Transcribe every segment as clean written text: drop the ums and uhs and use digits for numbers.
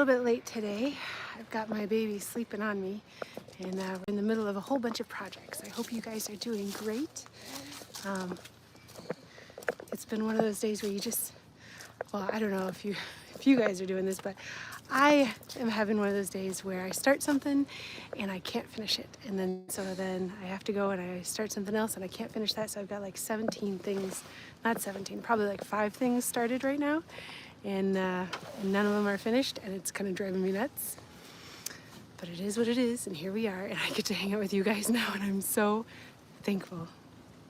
little bit late today. I've got my baby sleeping on me, and we're in the middle of a whole bunch of projects. I hope you guys are doing great. It's been one of those days where you just, well, I don't know if you guys are doing this, but I am having one of those days where I start something and I can't finish it. And then I have to go and I start something else and I can't finish that. So I've got like 17 things, not 17, probably like 5 things started right now. And none of them are finished, and it's kind of driving me nuts. But it is what it is, and here we are, and I get to hang out with you guys now, and I'm so thankful.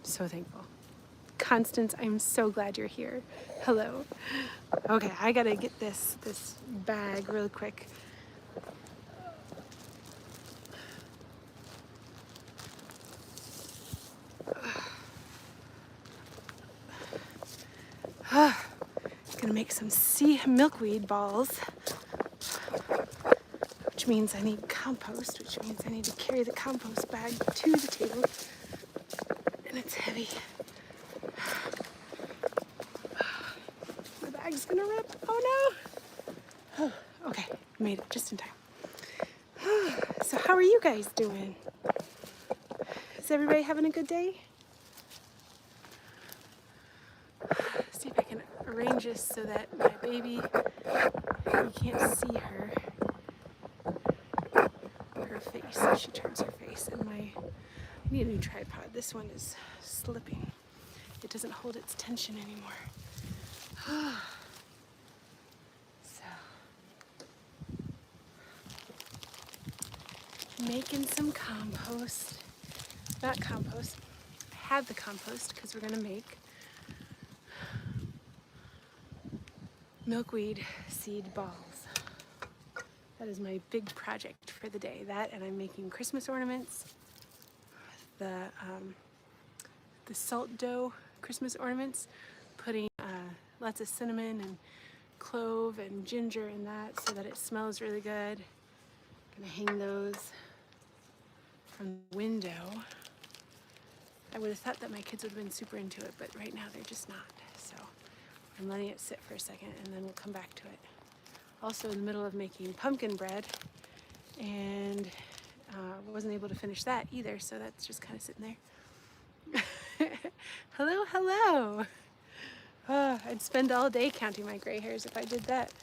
So thankful. Constance, I'm so glad you're here. Hello. Okay, I gotta get this bag real quick. Gonna make some milkweed balls, which means I need compost, which means I need to carry the compost bag to the table, and it's heavy. My bag's gonna rip. Oh no! Oh, okay, made it just in time. So how are you guys doing? Is everybody having a good day? See if I can arrange this so that my baby, you can't see her face. She turns her face, and I need a new tripod. This one is slipping. It doesn't hold its tension anymore. So, making some compost. Not compost. I have the compost because we're gonna make milkweed seed balls. That is my big project for the day. That, and I'm making Christmas ornaments. The salt dough Christmas ornaments, putting lots of cinnamon and clove and ginger in that so that it smells really good. Gonna hang those from the window. I would have thought that my kids would have been super into it, but right now they're just not. So I'm letting it sit for a second, and then we'll come back to it. Also in the middle of making pumpkin bread, and wasn't able to finish that either, so that's just kind of sitting there. Hello, hello. I'd spend all day counting my gray hairs if I did that.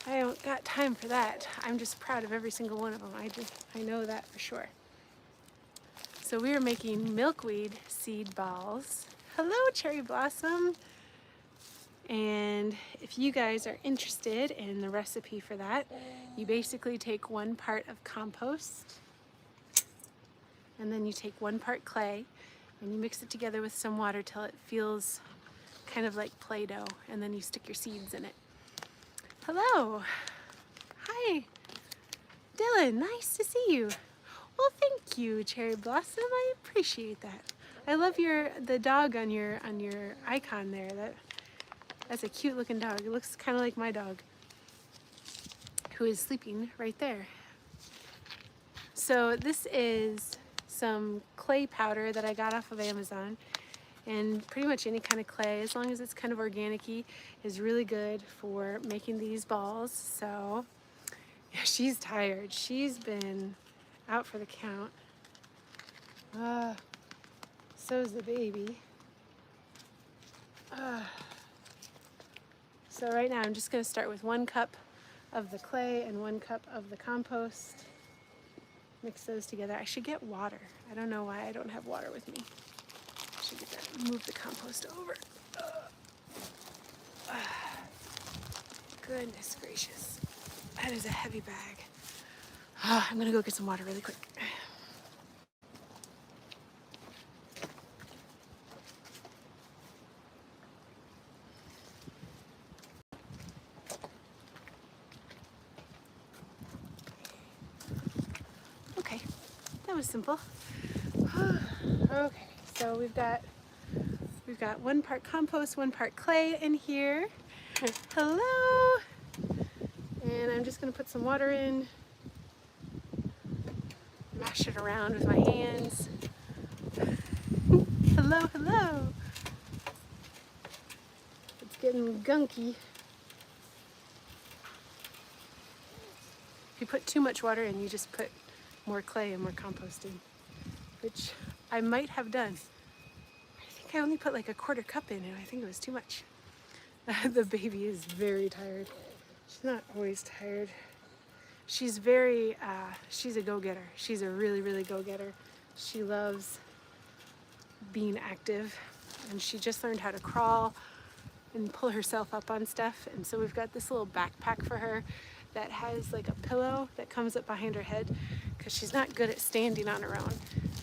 I don't got time for that. I'm just proud of every single one of them. I know that for sure. So we are making milkweed seed balls. Hello, Cherry Blossom. And if you guys are interested in the recipe for that, you basically take 1 part of compost, and then you take 1 part clay, and you mix it together with some water till it feels kind of like Play-Doh, and then you stick your seeds in it. Hello. Hi. Dylan, nice to see you. Well, thank you, Cherry Blossom. I appreciate that. I love the dog on your icon there. That's a cute looking dog. It looks kind of like my dog, who is sleeping right there. So this is some clay powder that I got off of Amazon, and pretty much any kind of clay, as long as it's kind of organic-y, is really good for making these balls. So yeah, she's tired. She's been out for the count. So's the baby. So right now I'm just going to start with 1 cup of the clay and 1 cup of the compost. Mix those together. I should get water. I don't know why I don't have water with me. I should get that. Move the compost over. Goodness gracious. That is a heavy bag. I'm going to go get some water really quick. That was simple. Okay, so we've got 1 part compost, 1 part clay in here. Hello. And I'm just going to put some water in, mash it around with my hands. Hello, hello. It's getting gunky. If you put too much water in, you just put more clay and more compost in, which I might have done. I think I only put like a quarter cup in, and I think it was too much. The baby is very tired. She's not always tired. She's very, she's a go-getter. She's a really, really go-getter. She loves being active, and she just learned how to crawl and pull herself up on stuff. And so we've got this little backpack for her that has like a pillow that comes up behind her head, because she's not good at standing on her own.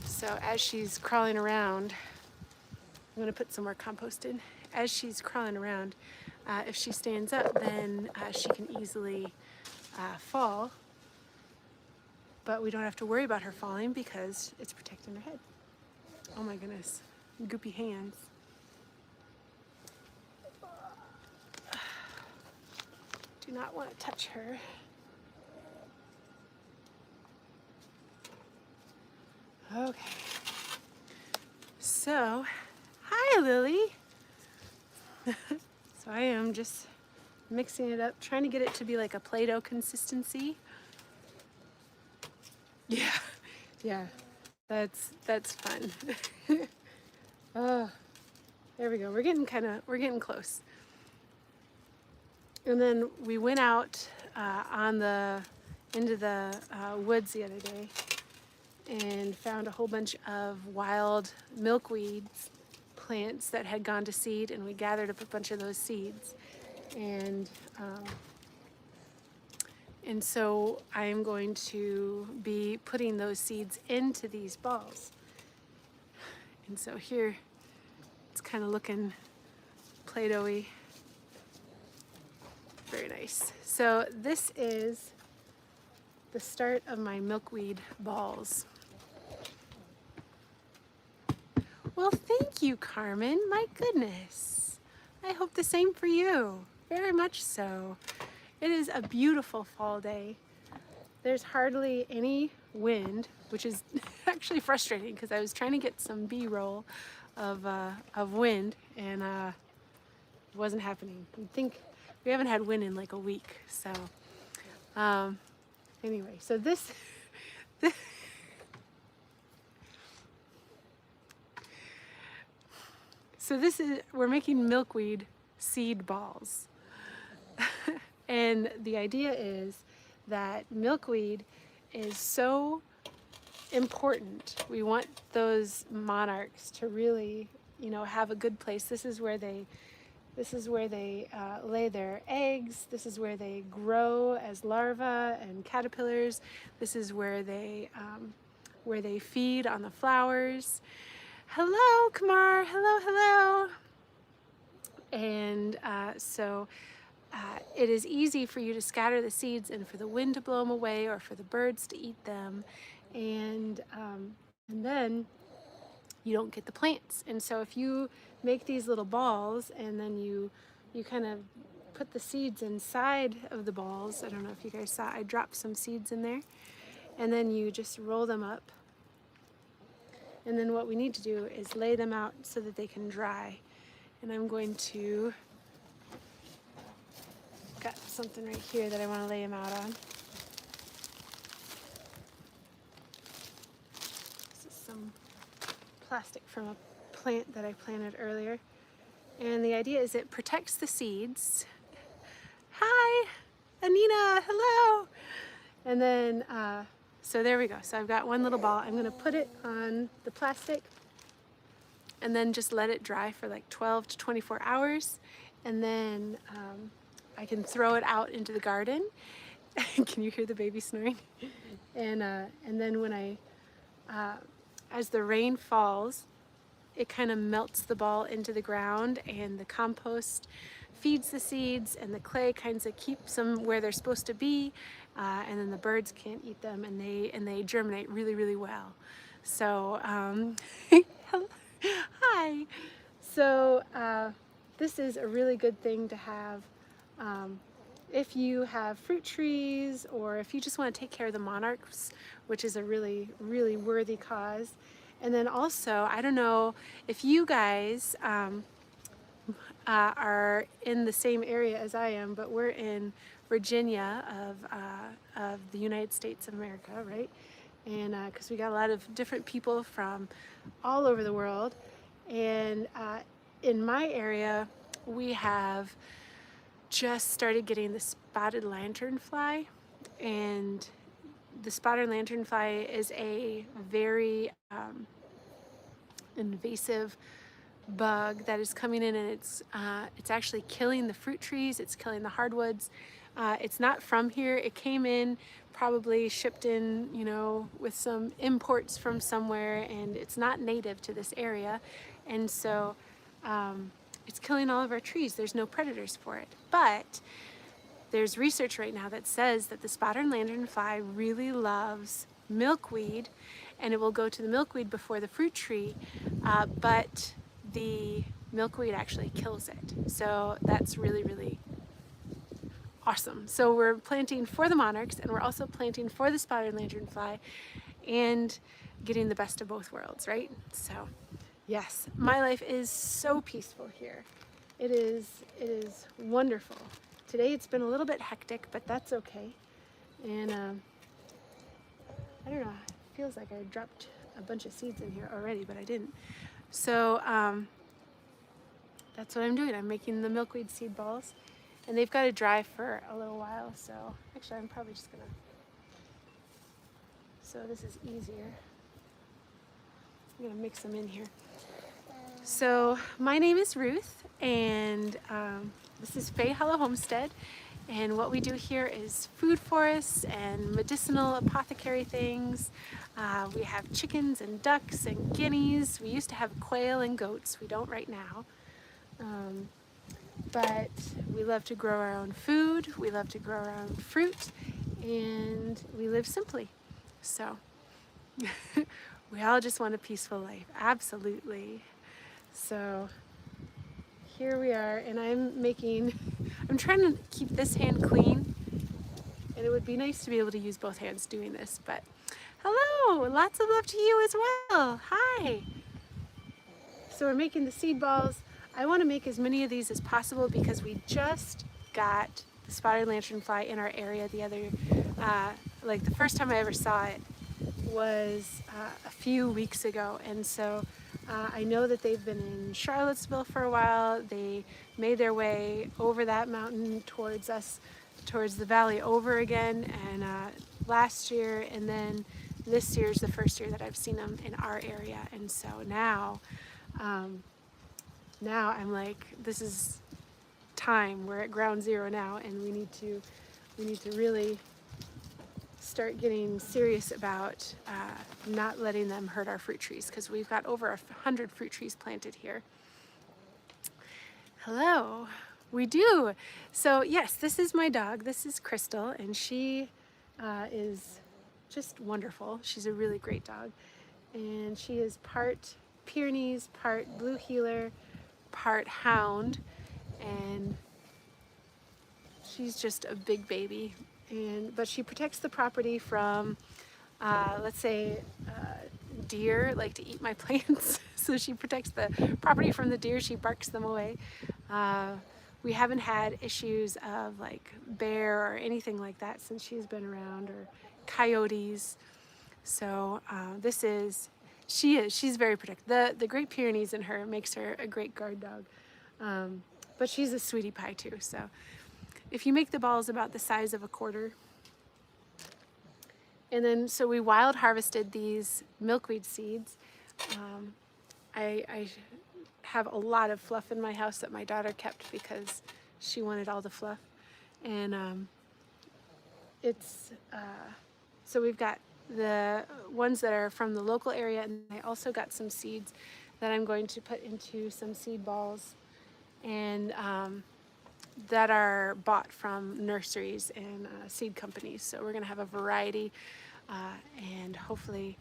So as she's crawling around, I'm gonna put some more compost in. As she's crawling around, if she stands up, then she can easily fall, but we don't have to worry about her falling because it's protecting her head. Oh my goodness, goopy hands. Do not want to touch her. Okay. So, hi Lily. So I am just mixing it up, trying to get it to be like a Play-Doh consistency. Yeah, that's fun. Oh, there we go. We're getting close. And then we went out into the woods the other day and found a whole bunch of wild milkweed plants that had gone to seed, and we gathered up a bunch of those seeds. And so I am going to be putting those seeds into these balls. And so here it's kind of looking Play-Doh-y. Very nice. So this is the start of my milkweed balls. Well, thank you, Carmen. My goodness. I hope the same for you. Very much so. It is a beautiful fall day. There's hardly any wind, which is actually frustrating because I was trying to get some B-roll of wind, and it wasn't happening. I think we haven't had wind in like a week. So anyway, so this is, we're making milkweed seed balls. And the idea is that milkweed is so important. We want those monarchs to really, have a good place. This is where they lay their eggs. This is where they grow as larvae and caterpillars. This is where they feed on the flowers. Hello, Kamar. Hello, hello. And so it is easy for you to scatter the seeds and for the wind to blow them away, or for the birds to eat them, and then you don't get the plants. And so if you make these little balls and then you kind of put the seeds inside of the balls, I don't know if you guys saw, I dropped some seeds in there, and then you just roll them up. And then what we need to do is lay them out so that they can dry. And I'm going to, got something right here that I want to lay them out on. This is some plastic from a plant that I planted earlier. And the idea is it protects the seeds. Hi, Anina, hello. And then, so there we go. So I've got one little ball. I'm gonna put it on the plastic and then just let it dry for like 12 to 24 hours. And then I can throw it out into the garden. Can you hear the baby snoring? And then when as the rain falls, it kind of melts the ball into the ground, and the compost feeds the seeds, and the clay kind of keeps them where they're supposed to be, and then the birds can't eat them, and they germinate really, really well. So hi. So this is a really good thing to have if you have fruit trees, or if you just want to take care of the monarchs, which is a really, really worthy cause. And then also, I don't know if you guys are in the same area as I am, but we're in Virginia of the United States of America, right? And because we got a lot of different people from all over the world. And in my area, we have just started getting the spotted lanternfly. And the spotted lanternfly is a very invasive bug that is coming in, and it's actually killing the fruit trees, it's killing the hardwoods. It's not from here. It came in, probably shipped in, you know, with some imports from somewhere, and it's not native to this area. And so it's killing all of our trees. There's no predators for it. But there's research right now that says that the spotted lanternfly really loves milkweed, and it will go to the milkweed before the fruit tree, but the milkweed actually kills it. So that's really, really awesome. So we're planting for the monarchs, and we're also planting for the spotted lanternfly, and getting the best of both worlds, right? So yes, my life is so peaceful here. It is wonderful. Today it's been a little bit hectic, but that's okay. And I don't know, it feels like I dropped a bunch of seeds in here already, but I didn't. So that's what I'm doing. I'm making the milkweed seed balls, and they've got to dry for a little while. So actually I'm probably just gonna, so this is easier. I'm gonna mix them in here. So my name is Ruth, and this is Fae Hollow Homestead, and what we do here is food forests and medicinal apothecary things. We have chickens and ducks and guineas. We used to have quail and goats. We don't right now. But we love to grow our own food. We love to grow our own fruit, and we live simply. So we all just want a peaceful life. Absolutely. So here we are, and I'm trying to keep this hand clean, and it would be nice to be able to use both hands doing this, but hello, lots of love to you as well. Hi. So we're making the seed balls. I want to make as many of these as possible because we just got the spotted lanternfly in our area the other, like the first time I ever saw it was a few weeks ago, and so I know that they've been in Charlottesville for a while. They made their way over that mountain towards us, towards the valley over again, and last year, and then this year's the first year that I've seen them in our area. And so now I'm like, this is time. We're at ground zero now, and we need to really start getting serious about not letting them hurt our fruit trees, because we've got over 100 fruit trees planted here. Hello, we do. So yes, this is my dog. This is Crystal, and she is just wonderful. She's a really great dog, and she is part Pyrenees, part blue heeler, part hound, and she's just a big baby. But she protects the property from, let's say, deer like to eat my plants. So she protects the property from the deer. She barks them away. We haven't had issues of like bear or anything like that since she's been around, or coyotes. So she's very protective. The Great Pyrenees in her makes her a great guard dog. But she's a sweetie pie too. So if you make the balls about the size of a quarter, and then so we wild harvested these milkweed seeds. I have a lot of fluff in my house that my daughter kept because she wanted all the fluff, and so we've got the ones that are from the local area, and I also got some seeds that I'm going to put into some seed balls, and that are bought from nurseries and seed companies. So we're gonna have a variety, and hopefully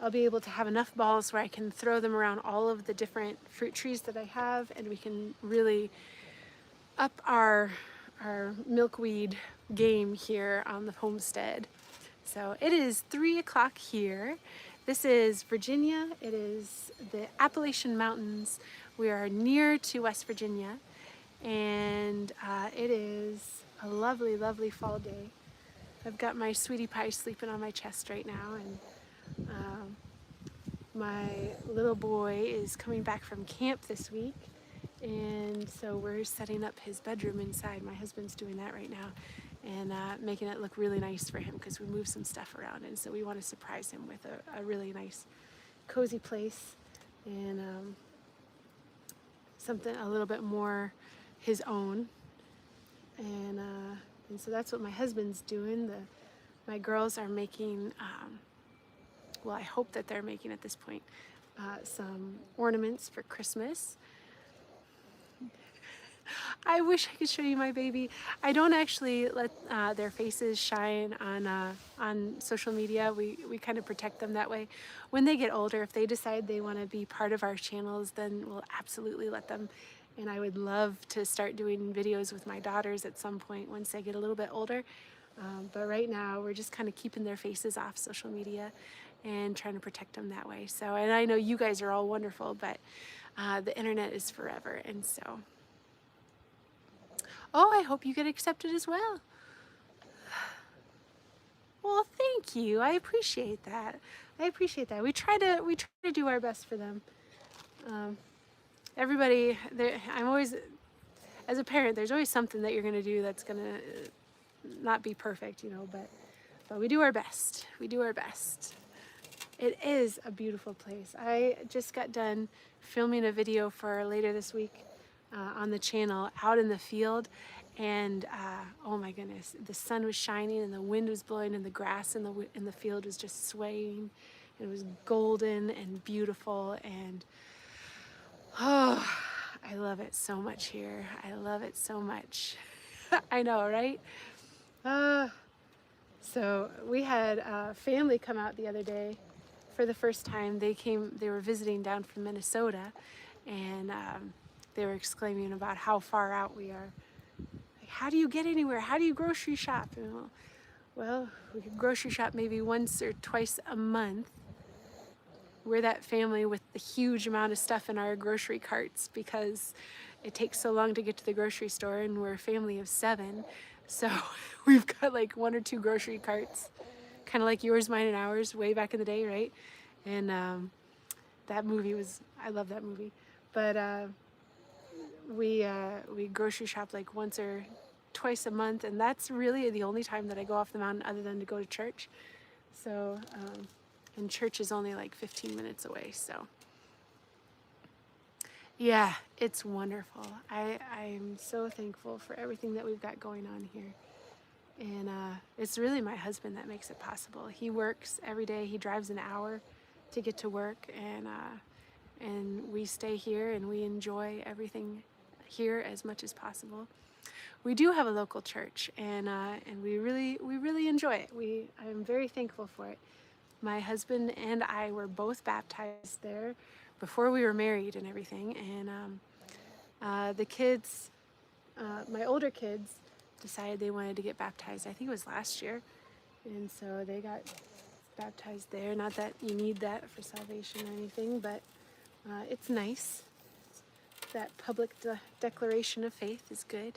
I'll be able to have enough balls where I can throw them around all of the different fruit trees that I have, and we can really up our milkweed game here on the homestead. So it is 3 o'clock here. This is Virginia. It is the Appalachian Mountains. We are near to West Virginia, and it is a lovely, lovely fall day. I've got my sweetie pie sleeping on my chest right now, and my little boy is coming back from camp this week, and so we're setting up his bedroom inside. My husband's doing that right now, and making it look really nice for him because we moved some stuff around, and so we want to surprise him with a really nice, cozy place, and something a little bit more his own. And so that's what my husband's doing. My girls are making, well, I hope that they're making at this point, some ornaments for Christmas. I wish I could show you my baby. I don't actually let their faces shine on social media. We kind of protect them that way. When they get older, if they decide they want to be part of our channels, then we'll absolutely let them. And I would love to start doing videos with my daughters at some point once they get a little bit older. But right now, we're just kind of keeping their faces off social media and trying to protect them that way. So, and I know you guys are all wonderful, but the internet is forever, and so. Oh, I hope you get accepted as well. Well, thank you. I appreciate that. I appreciate that. We try to do our best for them. Everybody, I'm always, as a parent, there's always something that you're going to do that's going to not be perfect, you know, but we do our best. We do our best. It is a beautiful place. I just got done filming a video for later this week on the channel out in the field, and oh my goodness, the sun was shining and the wind was blowing and the grass in the field was just swaying. It was golden and beautiful, and oh, I love it so much here. I love it so much. I know, right? So we had family come out the other day for the first time. They were visiting down from Minnesota, and they were exclaiming about how far out we are. Like, how do you get anywhere? How do you grocery shop? And well, we could grocery shop maybe once or twice a month. We're that family with the huge amount of stuff in our grocery carts because it takes so long to get to the grocery store, and we're a family of 7. So we've got like 1 or 2 grocery carts, kind of like yours, mine, and ours way back in the day, right? And that movie was, I love that movie. But we grocery shop like once or twice a month, and that's really the only time that I go off the mountain other than to go to church. So, and church is only like 15 minutes away, so. Yeah, it's wonderful. I'm so thankful for everything that we've got going on here. And it's really my husband that makes it possible. He works every day. He drives an hour to get to work, and we stay here and we enjoy everything here as much as possible. We do have a local church, and we really enjoy it. I'm very thankful for it. My husband and I were both baptized there before we were married and everything, and the kids, my older kids, decided they wanted to get baptized. I think it was last year, and so they got baptized there. Not that you need that for salvation or anything, but it's nice. That public declaration of faith is good.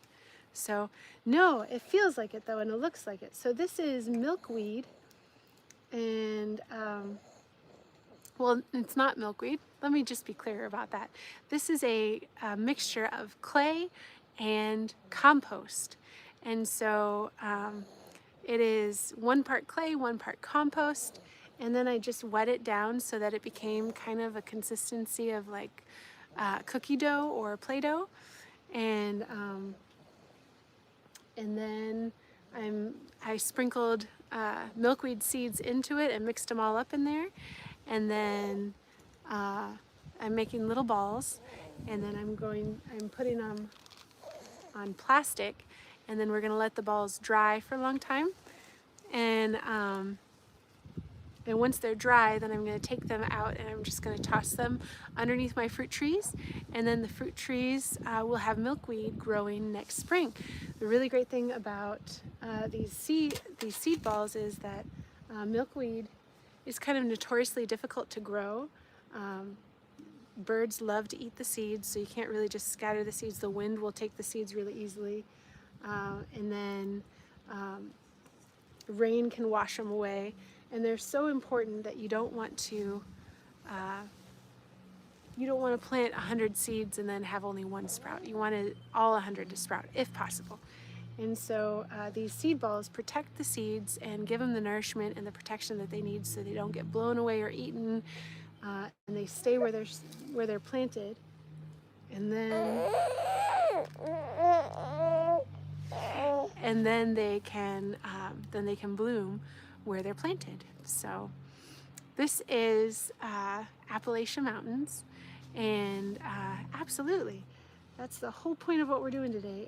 So no, it feels like it though, and it looks like it. So this is milkweed, and well, it's not milkweed. Let me just be clear about that. This is a mixture of clay and compost. And so it is 1 part clay, 1 part compost, and then I just wet it down so that it became kind of a consistency of like cookie dough or Play-Doh. And then I sprinkled milkweed seeds into it and mixed them all up in there. And then I'm making little balls, and then I'm putting them on plastic, and then we're gonna let the balls dry for a long time. And once they're dry, then I'm gonna take them out and I'm just gonna toss them underneath my fruit trees, and then the fruit trees will have milkweed growing next spring. The really great thing about these seed balls is that milkweed is kind of notoriously difficult to grow. Birds love to eat the seeds, so you can't really just scatter the seeds. The wind will take the seeds really easily. and then rain can wash them away. And they're so important that you don't want to plant 100 seeds and then have only one sprout. You want all 100 to sprout if possible. And so these seed balls protect the seeds and give them the nourishment and the protection that they need so they don't get blown away or eaten, and they stay where they're planted. And then they can bloom where they're planted. So this is Appalachian Mountains, and absolutely, that's the whole point of what we're doing today.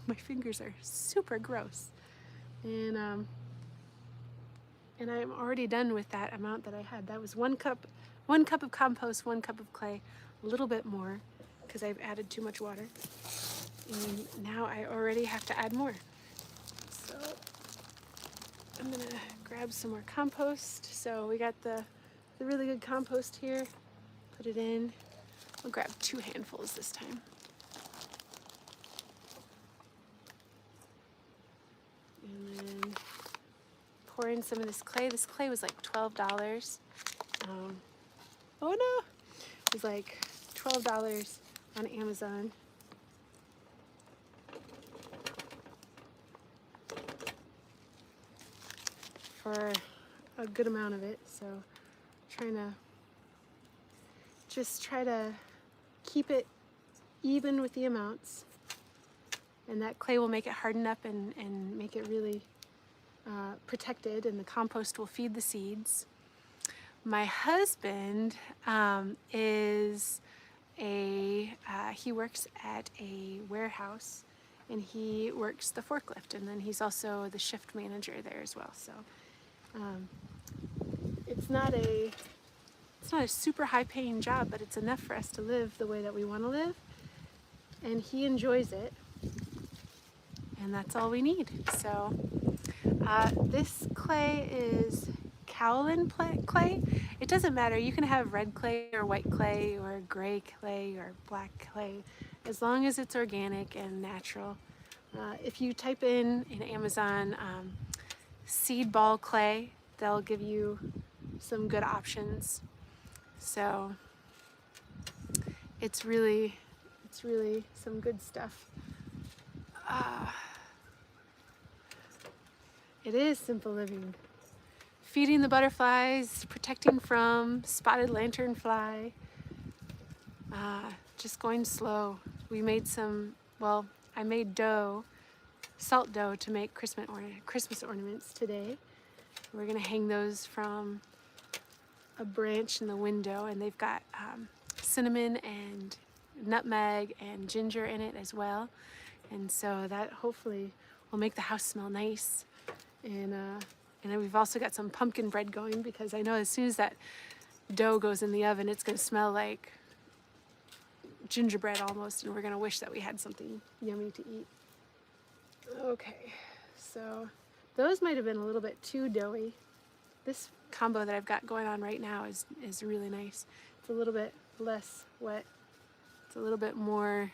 My fingers are super gross, and I'm already done with that amount that I had. That was one cup of compost, 1 cup of clay, a little bit more because I've added too much water, and now I already have to add more. So I'm gonna grab some more compost. So we got the really good compost here. Put it in. I'll grab 2 handfuls this time. And then pour in some of this clay. This clay was like $12. Oh no! It was like $12 on Amazon. For a good amount of it, so trying to try to keep it even with the amounts, and that clay will make it harden up and make it really protected, and the compost will feed the seeds. My husband he works at a warehouse, and he works the forklift, and then he's also the shift manager there as well. So it's not a super high-paying job, but it's enough for us to live the way that we want to live, and he enjoys it, and that's all we need. So this clay is kaolin clay. It doesn't matter. You can have red clay or white clay or gray clay or black clay, as long as it's organic and natural. If you type in Amazon seed ball clay, they'll give you some good options. So it's really some good stuff. It is simple living. Feeding the butterflies, protecting from spotted lanternfly, just going slow. We made I made salt dough to make Christmas ornaments today. We're gonna hang those from a branch in the window, and they've got cinnamon and nutmeg and ginger in it as well, and so that hopefully will make the house smell nice. And then we've also got some pumpkin bread going, because I know as soon as that dough goes in the oven, it's gonna smell like gingerbread almost, and we're gonna wish that we had something yummy to eat. Okay, so those might have been a little bit too doughy. This combo that I've got going on right now is really nice. It's a little bit less wet. It's a little bit more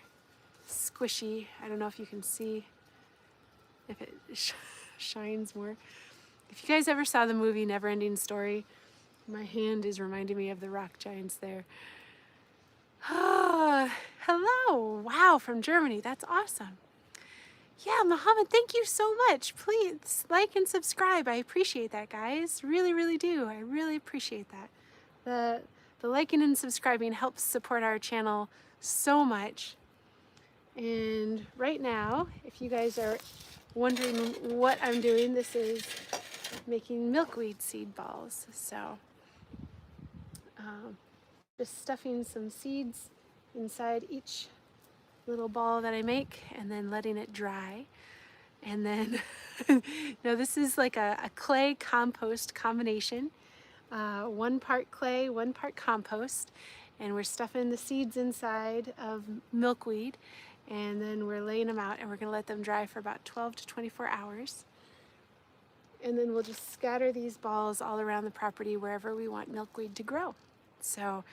squishy. I don't know if you can see if it shines more. If you guys ever saw the movie Neverending Story, my hand is reminding me of the rock giants there. Oh, hello. Wow, from Germany. That's awesome. Yeah, Muhammad, thank you so much. Please like and subscribe. I appreciate that, guys. Really, really do. I really appreciate that. The liking and subscribing helps support our channel so much. And right now, if you guys are wondering what I'm doing, this is making milkweed seed balls. So just stuffing some seeds inside each little ball that I make, and then letting it dry. And then no, this is like a clay compost combination, 1 part clay, 1 part compost, and we're stuffing the seeds inside of milkweed, and then we're laying them out, and we're going to let them dry for about 12 to 24 hours. And then we'll just scatter these balls all around the property wherever we want milkweed to grow. So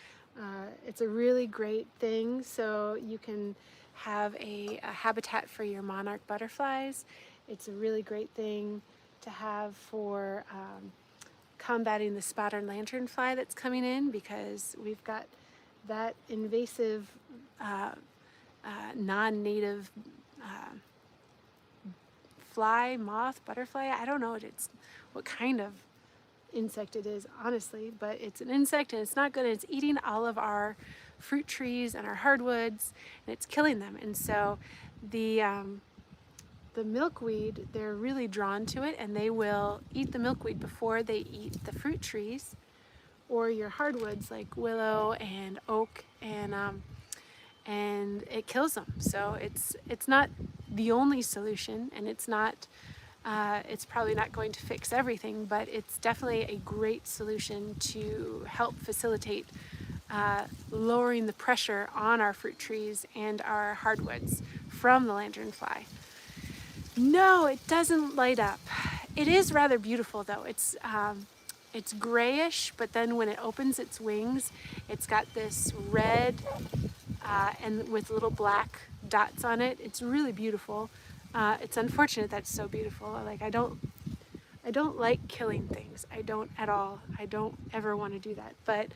it's a really great thing. So you can have a habitat for your monarch butterflies. It's a really great thing to have for combating the spotted lanternfly that's coming in, because we've got that invasive non-native fly, moth, butterfly. I don't know what kind of insect it is, honestly, but it's an insect and it's not good. It's eating all of our fruit trees and our hardwoods, and it's killing them. And so the milkweed, they're really drawn to it, and they will eat the milkweed before they eat the fruit trees or your hardwoods like willow and oak, and it kills them. So it's not the only solution, and it's probably not going to fix everything, but it's definitely a great solution to help facilitate lowering the pressure on our fruit trees and our hardwoods from the lanternfly. No, it doesn't light up. It is rather beautiful though. It's grayish, but then when it opens its wings, it's got this red and with little black dots on it. It's really beautiful. It's unfortunate that's so beautiful. Like, I don't like killing things. I don't at all. I don't ever want to do that. But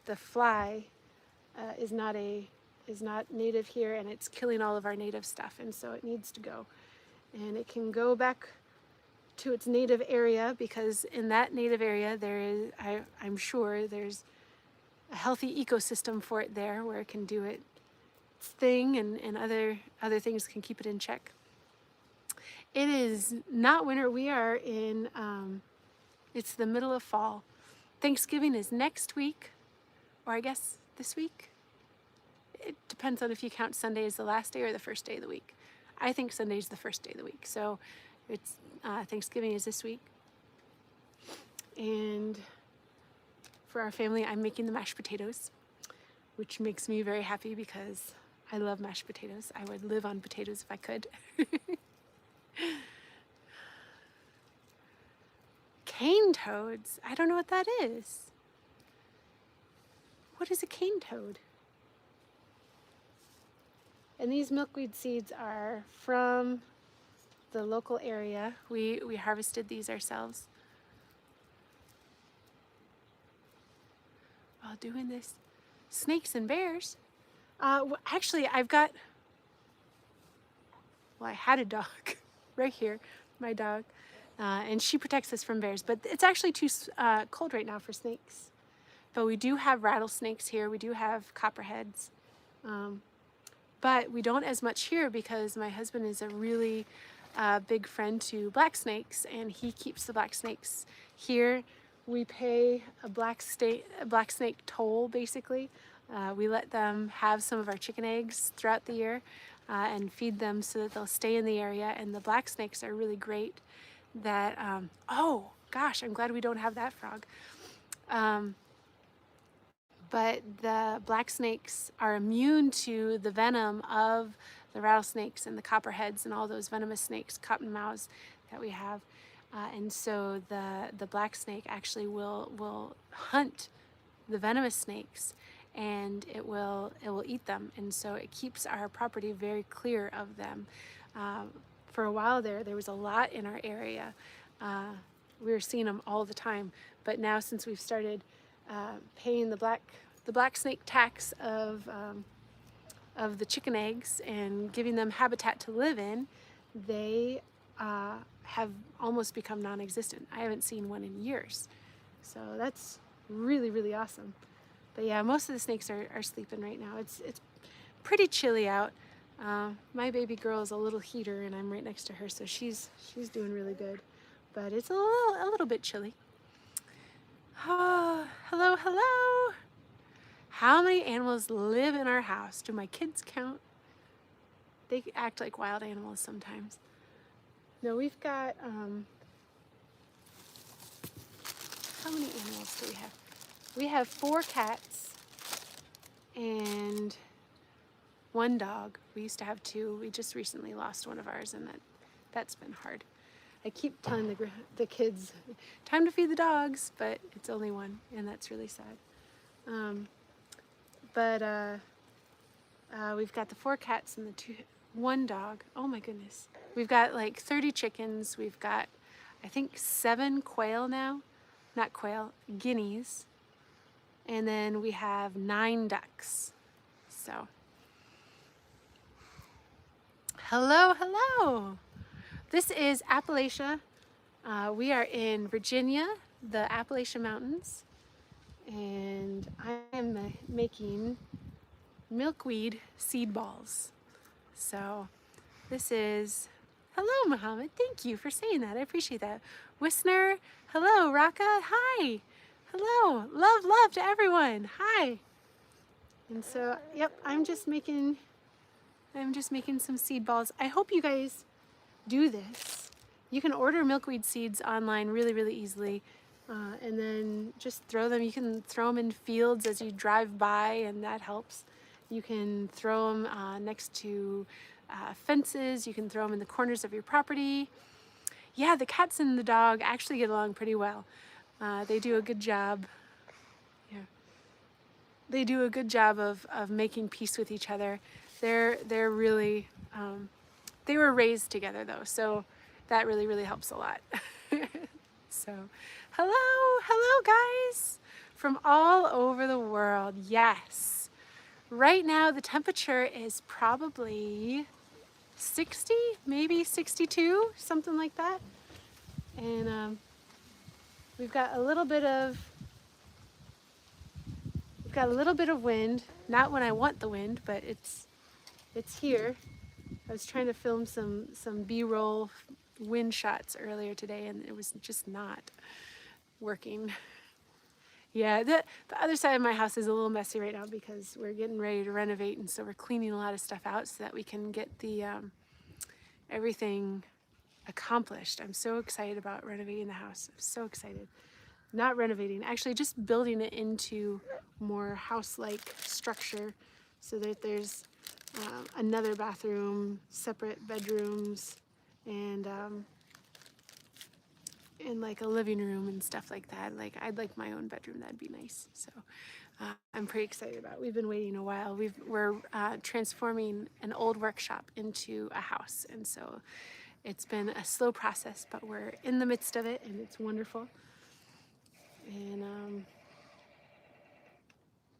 the fly is not native here, and it's killing all of our native stuff, and so it needs to go. And it can go back to its native area, because in that native area I'm sure there's a healthy ecosystem for it there, where it can do its thing, and other things can keep it in check. It is not winter. We are in it's the middle of fall. Thanksgiving is next week, or I guess this week. It depends on if you count Sunday as the last day or the first day of the week. I think Sunday is the first day of the week, so it's Thanksgiving is this week. And for our family, I'm making the mashed potatoes, which makes me very happy because I love mashed potatoes. I would live on potatoes if I could. Cane toads? I don't know what that is. What is a cane toad? And these milkweed seeds are from the local area. We harvested these ourselves while doing this. Snakes and bears. Actually, I had a dog right here, my dog, and she protects us from bears, but it's actually too cold right now for snakes. But we do have rattlesnakes here. We do have copperheads. But we don't as much here because my husband is a really big friend to black snakes, and he keeps the black snakes here. We pay a black snake toll, basically. We let them have some of our chicken eggs throughout the year and feed them so that they'll stay in the area. And the black snakes are really great. Oh gosh, I'm glad we don't have that frog. But the black snakes are immune to the venom of the rattlesnakes and the copperheads and all those venomous snakes, cottonmouths that we have. And so the black snake actually will hunt the venomous snakes, and it will eat them. And so it keeps our property very clear of them. For a while there was a lot in our area. We were seeing them all the time. But now, since we've started paying the black snake tax of the chicken eggs and giving them habitat to live in, they have almost become non-existent. I haven't seen one in years. So that's really, really awesome. But yeah, most of the snakes are sleeping right now. It's pretty chilly out. My baby girl is a little heater, and I'm right next to her, so she's doing really good. But it's a little bit chilly. Oh, hello, hello. How many animals live in our house? Do my kids count? They act like wild animals sometimes. No, we've got, how many animals do we have? We have 4 cats and 1 dog. We used to have 2. We just recently lost one of ours, and that's been hard. I keep telling the kids, time to feed the dogs, but it's only 1, and that's really sad. We've got the 4 cats and the 1 dog. Oh my goodness. We've got like 30 chickens. We've got, I think, 7 quail now. Not quail, guineas. And then we have 9 ducks. So, hello, hello. This is Appalachia. We are in Virginia, the Appalachian Mountains. And I am making milkweed seed balls. So this is, hello Muhammad, thank you for saying that, I appreciate that. Wisner, hello. Raka, hi. Hello, love to everyone, hi. And so, yep, I'm just making some seed balls. I hope you guys do this. You can order milkweed seeds online really easily. And then just throw them. You can throw them in fields as you drive by, and that helps. You can throw them next to fences. You can throw them in the corners of your property. Yeah, the cats and the dog actually get along pretty well. They do a good job. Yeah, they do a good job of making peace with each other. They're really. They were raised together though, so that really helps a lot. So, hello guys from all over the world. Yes, right now the temperature is probably 60, maybe 62, something like that. And we've got a little bit of wind. Not when I want the wind, but it's here. I was trying to film some B-roll wind shots earlier today, and it was just not working. Yeah, the other side of my house is a little messy right now because we're getting ready to renovate, and so we're cleaning a lot of stuff out so that we can get the everything accomplished. I'm so excited about renovating the house. I'm so excited. Not renovating, actually just building it into more house-like structure so that there's another bathroom, separate bedrooms, and like a living room and stuff like that. Like, I'd like my own bedroom. That'd be nice. So I'm pretty excited about it. We've been waiting a while. We're transforming an old workshop into a house, and so it's been a slow process, but we're in the midst of it, and it's wonderful. And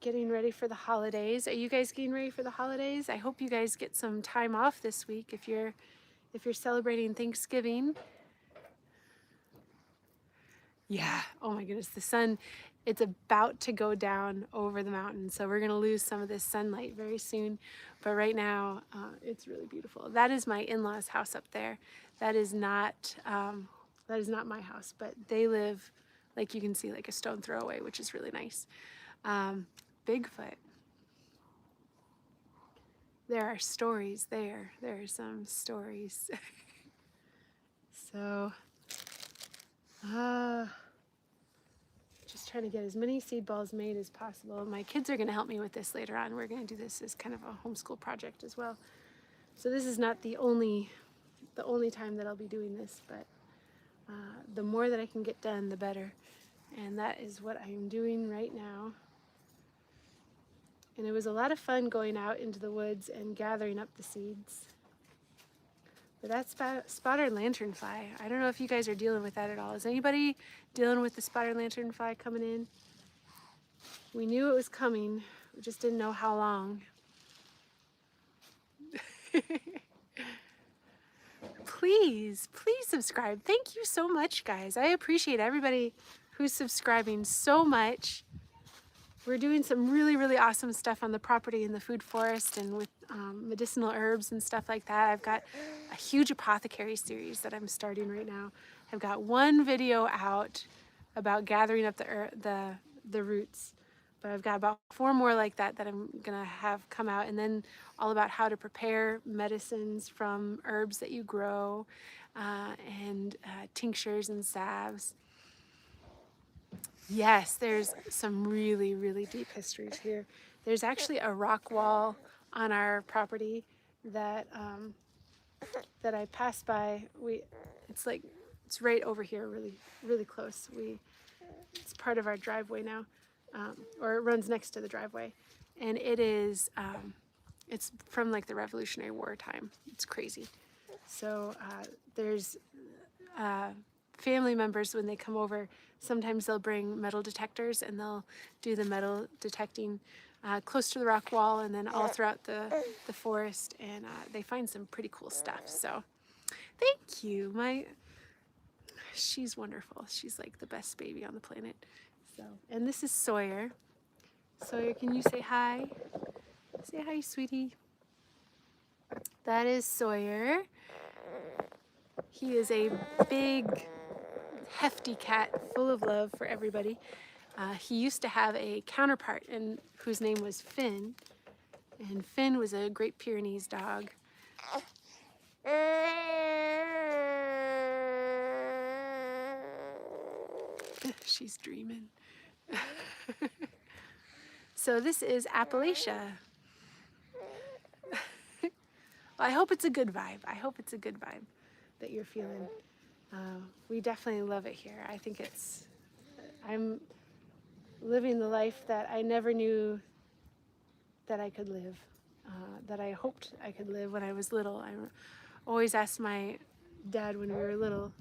getting ready for the holidays. Are you guys getting ready for the holidays? I hope you guys get some time off this week if you're celebrating Thanksgiving. Yeah, oh my goodness, the sun, it's about to go down over the mountain, so we're gonna lose some of this sunlight very soon. But right now, it's really beautiful. That is my in-laws' house up there. That is not my house, but they live, like you can see, like a stone throw away, which is really nice. Bigfoot. There are stories there. There are some stories. So, just trying to get as many seed balls made as possible. My kids are going to help me with this later on. We're going to do this as kind of a homeschool project as well. So this is not the only time that I'll be doing this, but the more that I can get done, the better. And that is what I am doing right now. And it was a lot of fun going out into the woods and gathering up the seeds. But that's Spotted Lanternfly. I don't know if you guys are dealing with that at all. Is anybody dealing with the Spotted Lanternfly coming in? We knew it was coming. We just didn't know how long. Please subscribe. Thank you so much, guys. I appreciate everybody who's subscribing so much. We're doing some really awesome stuff on the property in the food forest and with medicinal herbs and stuff like that. I've got a huge apothecary series that I'm starting right now. I've got one video out about gathering up the roots, but I've got about 4 more like that I'm gonna have come out, and then all about how to prepare medicines from herbs that you grow, and tinctures and salves. Yes, there's some really deep histories here. There's actually a rock wall on our property that that I passed by. It's right over here, really close. It's part of our driveway now, or it runs next to the driveway, and it is It's from like the Revolutionary War time. It's crazy. So there's family members, when they come over, sometimes they'll bring metal detectors and they'll do the metal detecting close to the rock wall and then all throughout the forest, and they find some pretty cool stuff. So thank you. She's wonderful. She's like the best baby on the planet. So, and this is Sawyer. Sawyer, can you say hi? Say hi, sweetie. That is Sawyer. He is a big, hefty cat, full of love for everybody. He used to have a counterpart whose name was Finn, and Finn was a Great Pyrenees dog. She's dreaming. So this is Appalachia. I hope it's a good vibe. I hope it's a good vibe that you're feeling. We definitely love it here. I think I'm living the life that I never knew that I could live, that I hoped I could live when I was little. I always asked my dad when we were little,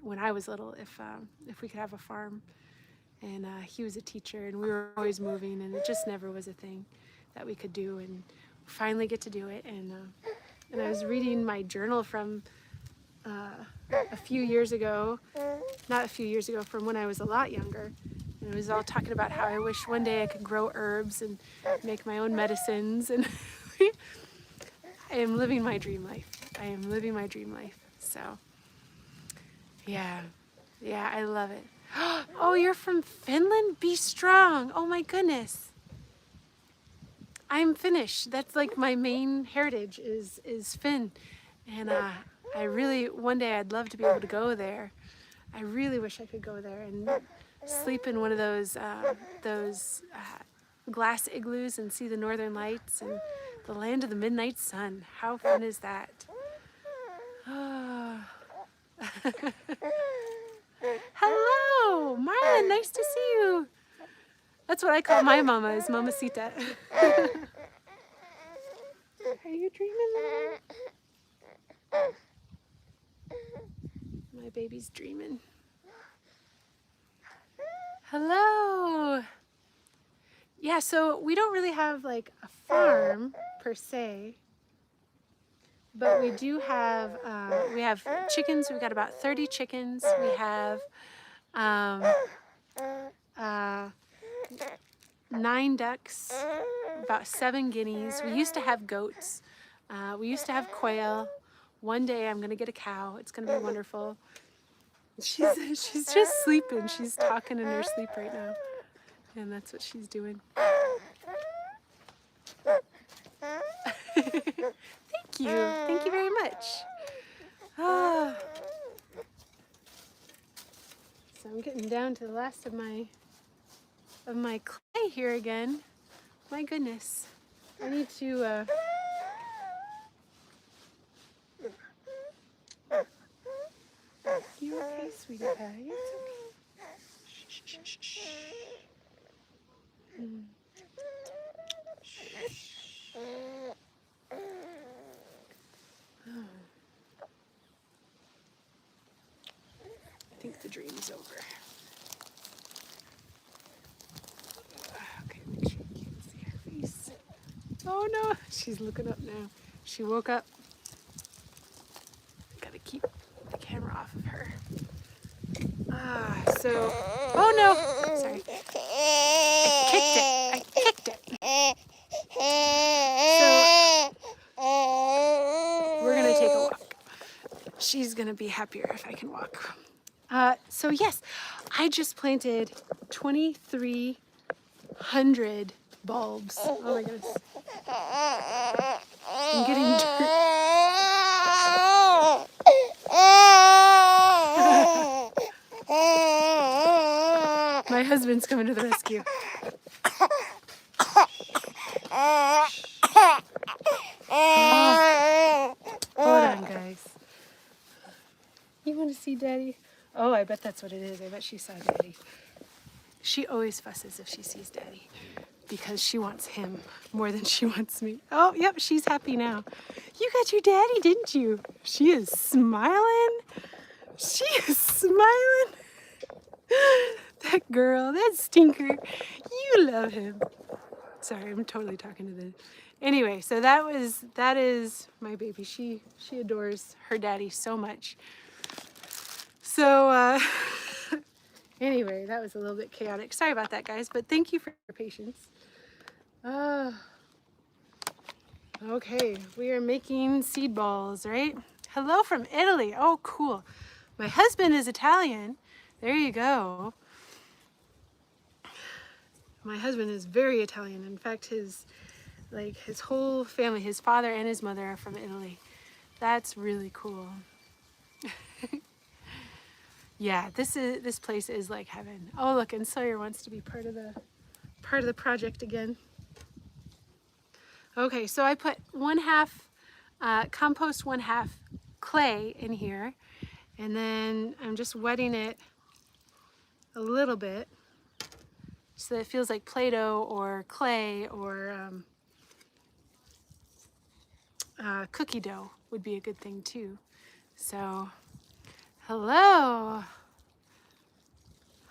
when I was little, if we could have a farm. And he was a teacher, and we were always moving, and it just never was a thing that we could do, and finally get to do it. And I was reading my journal from a few years ago, not a few years ago, from when I was a lot younger, and it was all talking about how I wish one day I could grow herbs and make my own medicines, and I am living my dream life. I am living my dream life. So yeah, I love it. Oh, you're from Finland? Be strong. Oh my goodness. I'm Finnish. That's like my main heritage is Finn. And I really, one day I'd love to be able to go there. I really wish I could go there and sleep in one of those glass igloos and see the northern lights and the land of the midnight sun. How fun is that? Oh. Hello, Marlon, nice to see you. That's what I call my mama, is Mamacita. Are you dreaming? My baby's dreaming. Hello. Yeah, so we don't really have like a farm per se, but we do have, we have chickens. We've got about 30 chickens. We have 9 ducks, about 7 guineas. We used to have goats. We used to have quail. One day I'm gonna get a cow. It's gonna be wonderful. She's just sleeping. She's talking in her sleep right now. And that's what she's doing. Thank you. Thank you very much. So I'm getting down to the last of my clay here again. My goodness. I need to You okay, sweetie pie? It's okay. Shh, shh, shh, shh. I think the dream is over. Okay, make sure you can't see her face. Oh no, she's looking up now. She woke up. Gotta keep the camera off of her. Oh no, sorry. I kicked it. So, we're gonna take a walk. She's gonna be happier if I can walk. So yes, I just planted 2,300 bulbs. Oh my goodness. I'm getting dirt. My husband's coming to the rescue. Hold on, guys. You want to see Daddy? Oh, I bet that's what it is. I bet she saw Daddy. She always fusses if she sees Daddy. because she wants him more than she wants me. Oh, yep, she's happy now. You got your daddy, didn't you? She is smiling. She is smiling. That girl, that stinker, you love him. Sorry, I'm totally talking to the... Anyway, so that is my baby. She adores her daddy so much. So, anyway, that was a little bit chaotic. Sorry about that, guys, but thank you for your patience. Okay, we are making seed balls, right? Hello from Italy. Oh, cool. My husband is Italian. There you go. My husband is very Italian. In fact, his whole family, his father and his mother are from Italy. That's really cool. Yeah, this place is like heaven. Oh, look, and Sawyer wants to be part of the project again. Okay, so I put 1/2 compost, 1/2 clay in here, and then I'm just wetting it a little bit so that it feels like Play-Doh or clay or cookie dough would be a good thing too. So, hello.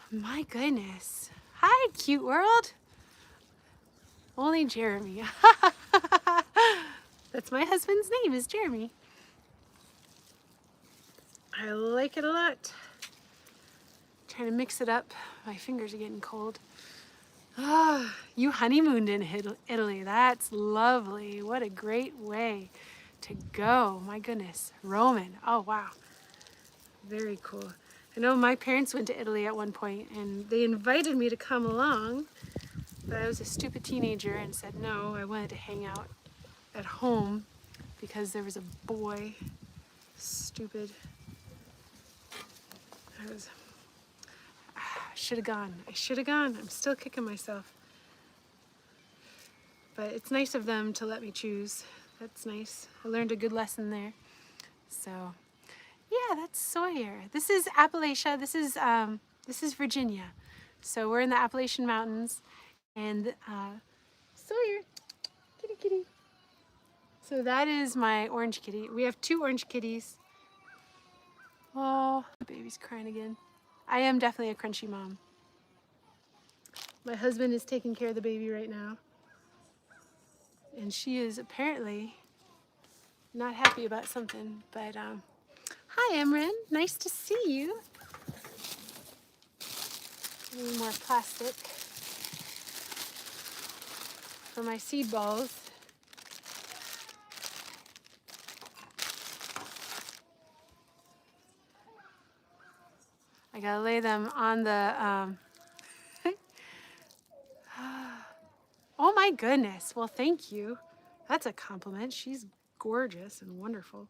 My goodness. Hi, cute world. Only Jeremy. That's my husband's name, is Jeremy. I like it a lot. Trying to mix it up. My fingers are getting cold. Ah, you honeymooned in Italy. That's lovely. What a great way to go. My goodness. Roman. Oh, wow. Very cool. I know my parents went to Italy at one point and they invited me to come along, but I was a stupid teenager and said no. I wanted to hang out at home because there was a boy. Stupid. I should have gone. I should have gone. I'm still kicking myself. But it's nice of them to let me choose. That's nice. I learned a good lesson there. So, yeah, that's Sawyer. This is Appalachia. This is Virginia. So we're in the Appalachian Mountains, and Sawyer, kitty kitty. So that is my orange kitty. We have 2 orange kitties. Oh, the baby's crying again. I am definitely a crunchy mom. My husband is taking care of the baby right now. And she is apparently not happy about something. But, hi, Emran. Nice to see you. Need more plastic for my seed balls. I gotta lay them on the, oh my goodness. Well, thank you. That's a compliment. She's gorgeous and wonderful.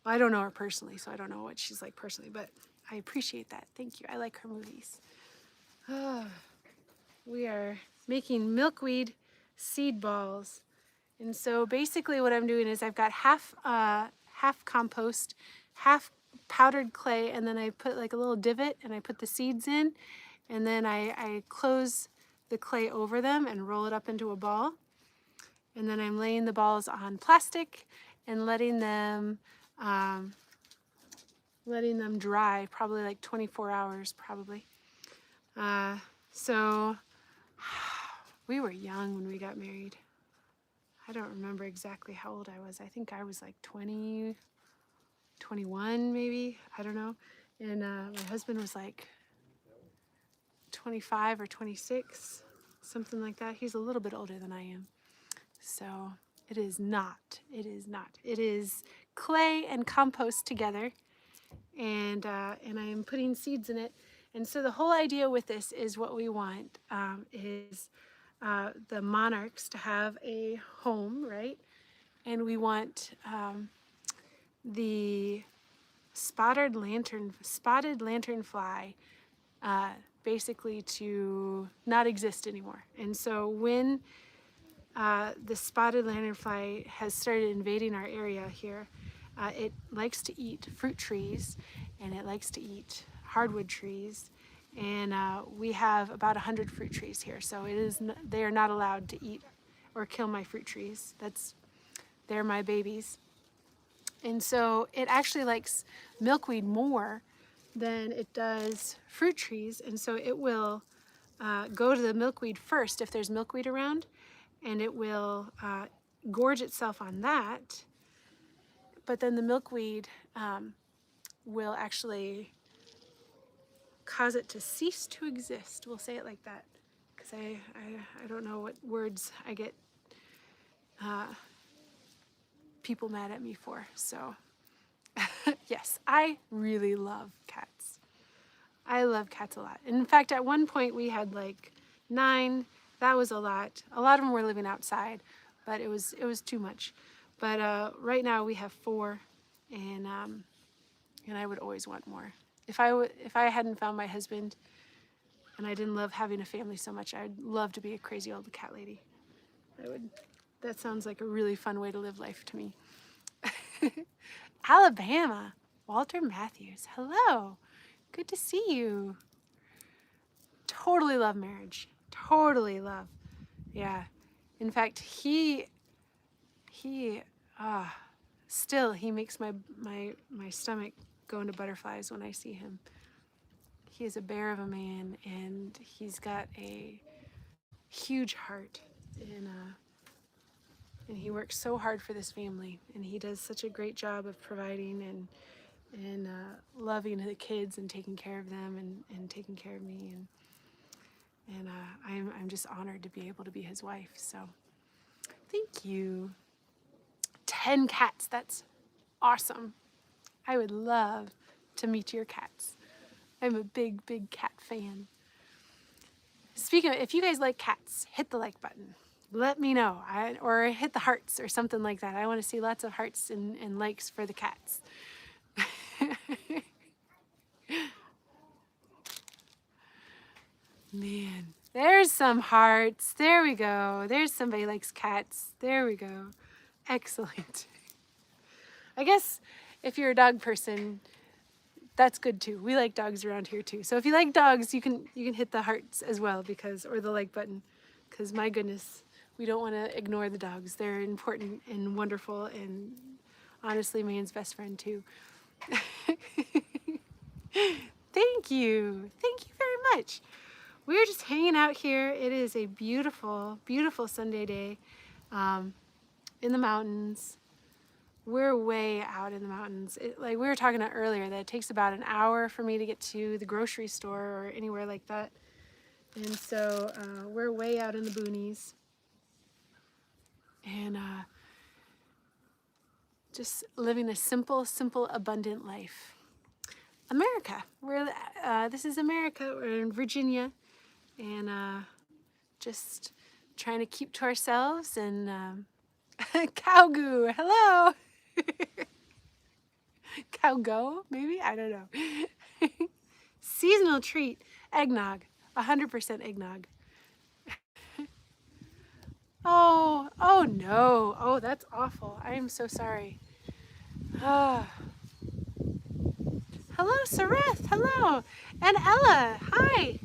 Well, I don't know her personally, so I don't know what she's like personally, but I appreciate that. Thank you. I like her movies. We are making milkweed seed balls. And so basically what I'm doing is I've got half compost, half powdered clay, and then I put like a little divot and I put the seeds in, and then I close the clay over them and roll it up into a ball. And then I'm laying the balls on plastic and letting them dry, probably like 24 hours probably. So we were young when we got married. I don't remember exactly how old I was. I think I was like 20, 21 maybe, I don't know. And my husband was like 25 or 26, something like that. He's a little bit older than I am. So it is not. It is clay and compost together, and I am putting seeds in it. And so the whole idea with this is what we want is the monarchs to have a home, right? And we want the spotted lanternfly basically to not exist anymore. And so when the spotted lanternfly has started invading our area here, it likes to eat fruit trees, and it likes to eat hardwood trees, And we have about 100 fruit trees here, so they are not allowed to eat or kill my fruit trees. They're my babies. And so it actually likes milkweed more than it does fruit trees, and so it will go to the milkweed first if there's milkweed around, and it will gorge itself on that, but then the milkweed will actually cause it to cease to exist. We'll say it like that, because I don't know what words I get people mad at me for. So yes, I really love cats. I love cats a lot. And in fact, at one point we had like 9. That was a lot. A lot of them were living outside, but it was too much. But right now we have 4, and I would always want more. If I hadn't found my husband and I didn't love having a family so much, I'd love to be a crazy old cat lady. That sounds like a really fun way to live life to me. Alabama, Walter Matthews, hello. Good to see you. Totally love marriage. Totally love. Yeah. In fact, he still he makes my stomach go into butterflies when I see him. He is a bear of a man, and he's got a huge heart, and he works so hard for this family, and he does such a great job of providing and loving the kids and taking care of them and taking care of me, and I'm just honored to be able to be his wife. So thank you. 10 cats, that's awesome. I would love to meet your cats. I'm a big, big cat fan. Speaking of, if you guys like cats, hit the like button. Let me know, or hit the hearts or something like that. I want to see lots of hearts and likes for the cats. Man, there's some hearts. There we go. There's somebody likes cats. There we go. Excellent. I guess if you're a dog person, that's good too. We like dogs around here too. So if you like dogs, you can hit the hearts as well, or the like button, because my goodness, we don't want to ignore the dogs. They're important and wonderful, and honestly, man's best friend too. Thank you. Thank you very much. We're just hanging out here. It is a beautiful, beautiful Sunday day in the mountains. We're way out in the mountains. Like we were talking about earlier, that it takes about an hour for me to get to the grocery store or anywhere like that. And so we're way out in the boonies. And just living a simple, simple, abundant life. America. This is America. We're in Virginia. And just trying to keep to ourselves. And cow goo, hello. Cow go, maybe? I don't know. Seasonal treat, eggnog, 100% eggnog. Oh no. Oh, that's awful. I am so sorry. Ah. Hello, Sareth. Hello. And Ella. Hi.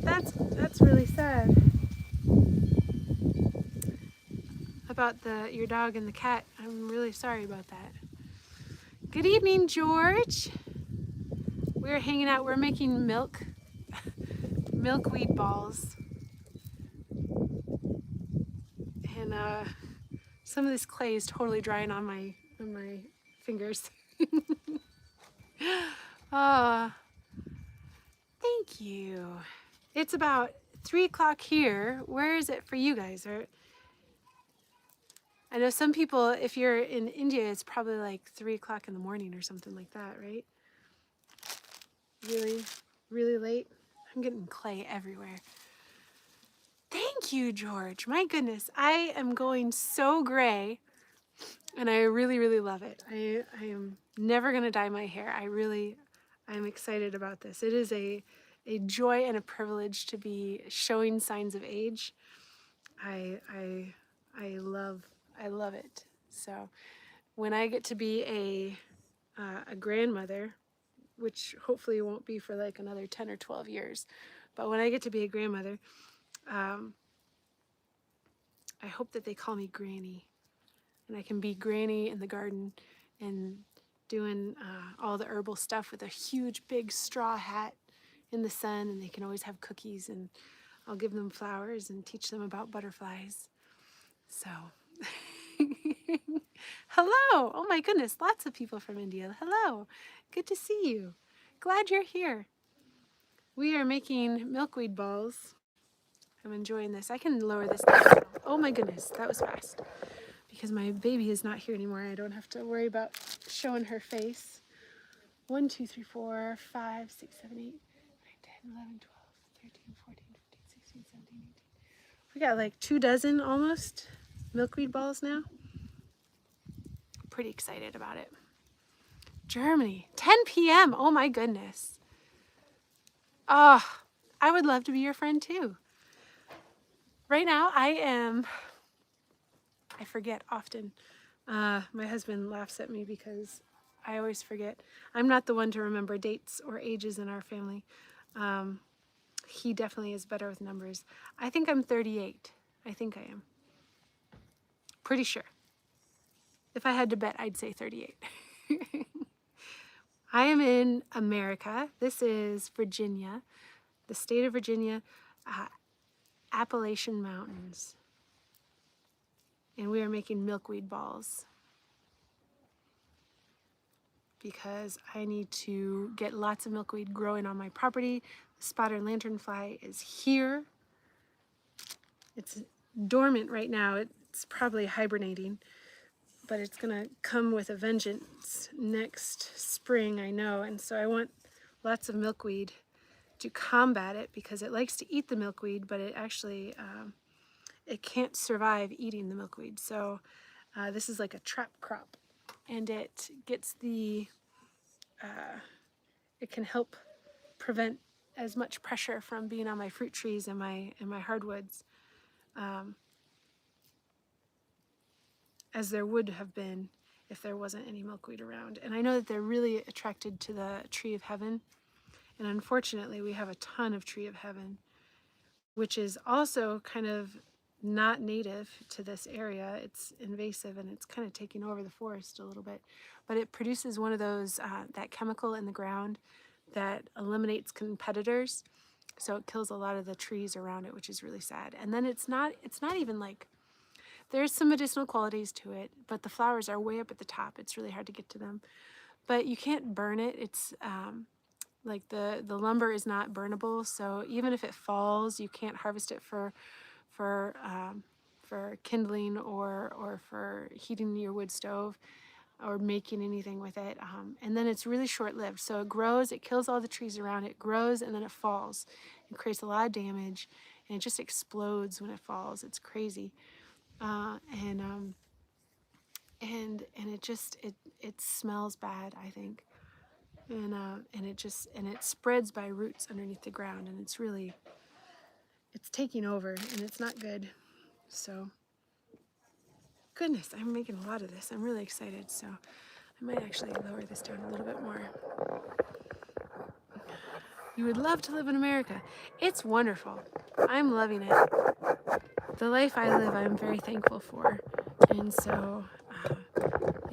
That's really sad. About your dog and the cat. I'm really sorry about that. Good evening, George. We're hanging out. We're making milkweed balls. And some of this clay is totally drying on my fingers. Thank you. It's about 3 o'clock here. Where is it for you guys? I know some people, if you're in India, it's probably like 3 o'clock in the morning or something like that, right? Really, really late? I'm getting clay everywhere. Thank you, George. My goodness, I am going so gray, and I really, really love it. I am never going to dye my hair. I'm excited about this. It is a joy and a privilege to be showing signs of age. I love it. So when I get to be a grandmother, which hopefully won't be for like another 10 or 12 years. But when I get to be a grandmother, I hope that they call me Granny, and I can be Granny in the garden and doing all the herbal stuff with a huge big straw hat in the sun, and they can always have cookies, and I'll give them flowers and teach them about butterflies. So, hello! Oh my goodness, lots of people from India. Hello, good to see you. Glad you're here. We are making milkweed balls. I'm enjoying this. I can lower this down. Oh my goodness, that was fast. Because my baby is not here anymore, I don't have to worry about showing her face. 1, 2, 3, 4, 5, 6, 7, 8, 9, 10, 11, 12, 13, 14, 15, 16, 17, 18. We got like 24 almost milkweed balls now. Pretty excited about it. Germany, 10 p.m. Oh my goodness. Oh, I would love to be your friend too. Right now I forget often. My husband laughs at me because I always forget. I'm not the one to remember dates or ages in our family. He definitely is better with numbers. I think I'm 38. I think I am. Pretty sure. If I had to bet, I'd say 38. I am in America. This is Virginia, the state of Virginia, Appalachian Mountains. And we are making milkweed balls because I need to get lots of milkweed growing on my property. The spotted lanternfly is here. It's dormant right now. It's probably hibernating, but it's gonna come with a vengeance next spring, I know. And so I want lots of milkweed to combat it because it likes to eat the milkweed, but it actually, it can't survive eating the milkweed. So this is like a trap crop, and it gets the, it can help prevent as much pressure from being on my fruit trees and my hardwoods as there would have been if there wasn't any milkweed around. And I know that they're really attracted to the tree of heaven. And unfortunately, we have a ton of tree of heaven, which is also kind of not native to this area. It's invasive, and it's kind of taking over the forest a little bit. But it produces one of those, that chemical in the ground that eliminates competitors. So it kills a lot of the trees around it, which is really sad. And then it's not even like, there's some medicinal qualities to it, but the flowers are way up at the top. It's really hard to get to them. But you can't burn it. It's like the lumber is not burnable, so even if it falls, you can't harvest it for kindling or for heating your wood stove or making anything with it. And then it's really short-lived. So it grows, it kills all the trees around it, grows, and then it falls. It creates a lot of damage, and it just explodes when it falls. It's crazy. And it smells bad, I think. And it spreads by roots underneath the ground, and it's taking over, and it's not good. So, goodness, I'm making a lot of this. I'm really excited, so I might actually lower this down a little bit more. You would love to live in America. It's wonderful. I'm loving it. The life I live, I'm very thankful for, and so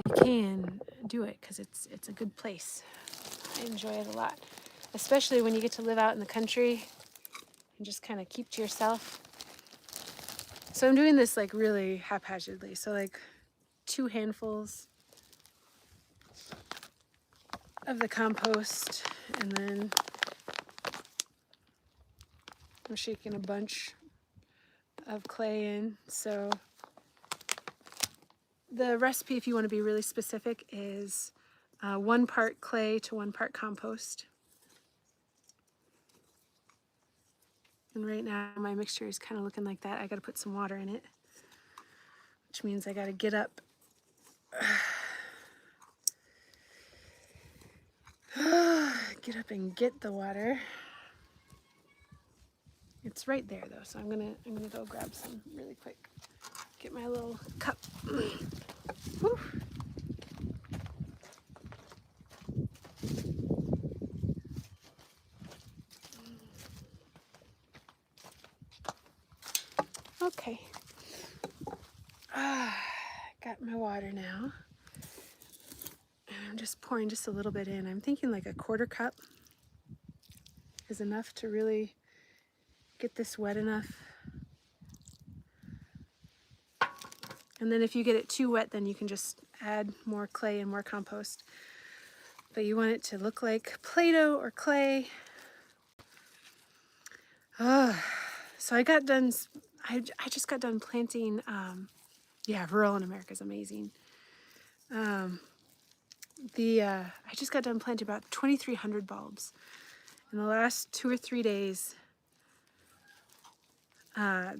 you can do it because it's a good place. I enjoy it a lot, especially when you get to live out in the country and just kind of keep to yourself. So I'm doing this like really haphazardly. So like 2 handfuls of the compost, and then I'm shaking a bunch of clay in. So the recipe, if you want to be really specific, is 1 part clay to 1 part compost. And right now my mixture is kind of looking like that. I got to put some water in it, which means I got to get up. Get up and get the water. It's right there though, so I'm gonna go grab some really quick. Get my little cup. Whew. just pouring just a little bit in. I'm thinking like a 1/4 cup is enough to really get this wet enough. And then if you get it too wet, then you can just add more clay and more compost. But you want it to look like Play-Doh or clay. So I got done, I just got done planting, yeah, rural in America is amazing. I just got done planting about 2,300 bulbs. In the last 2 or 3 days, I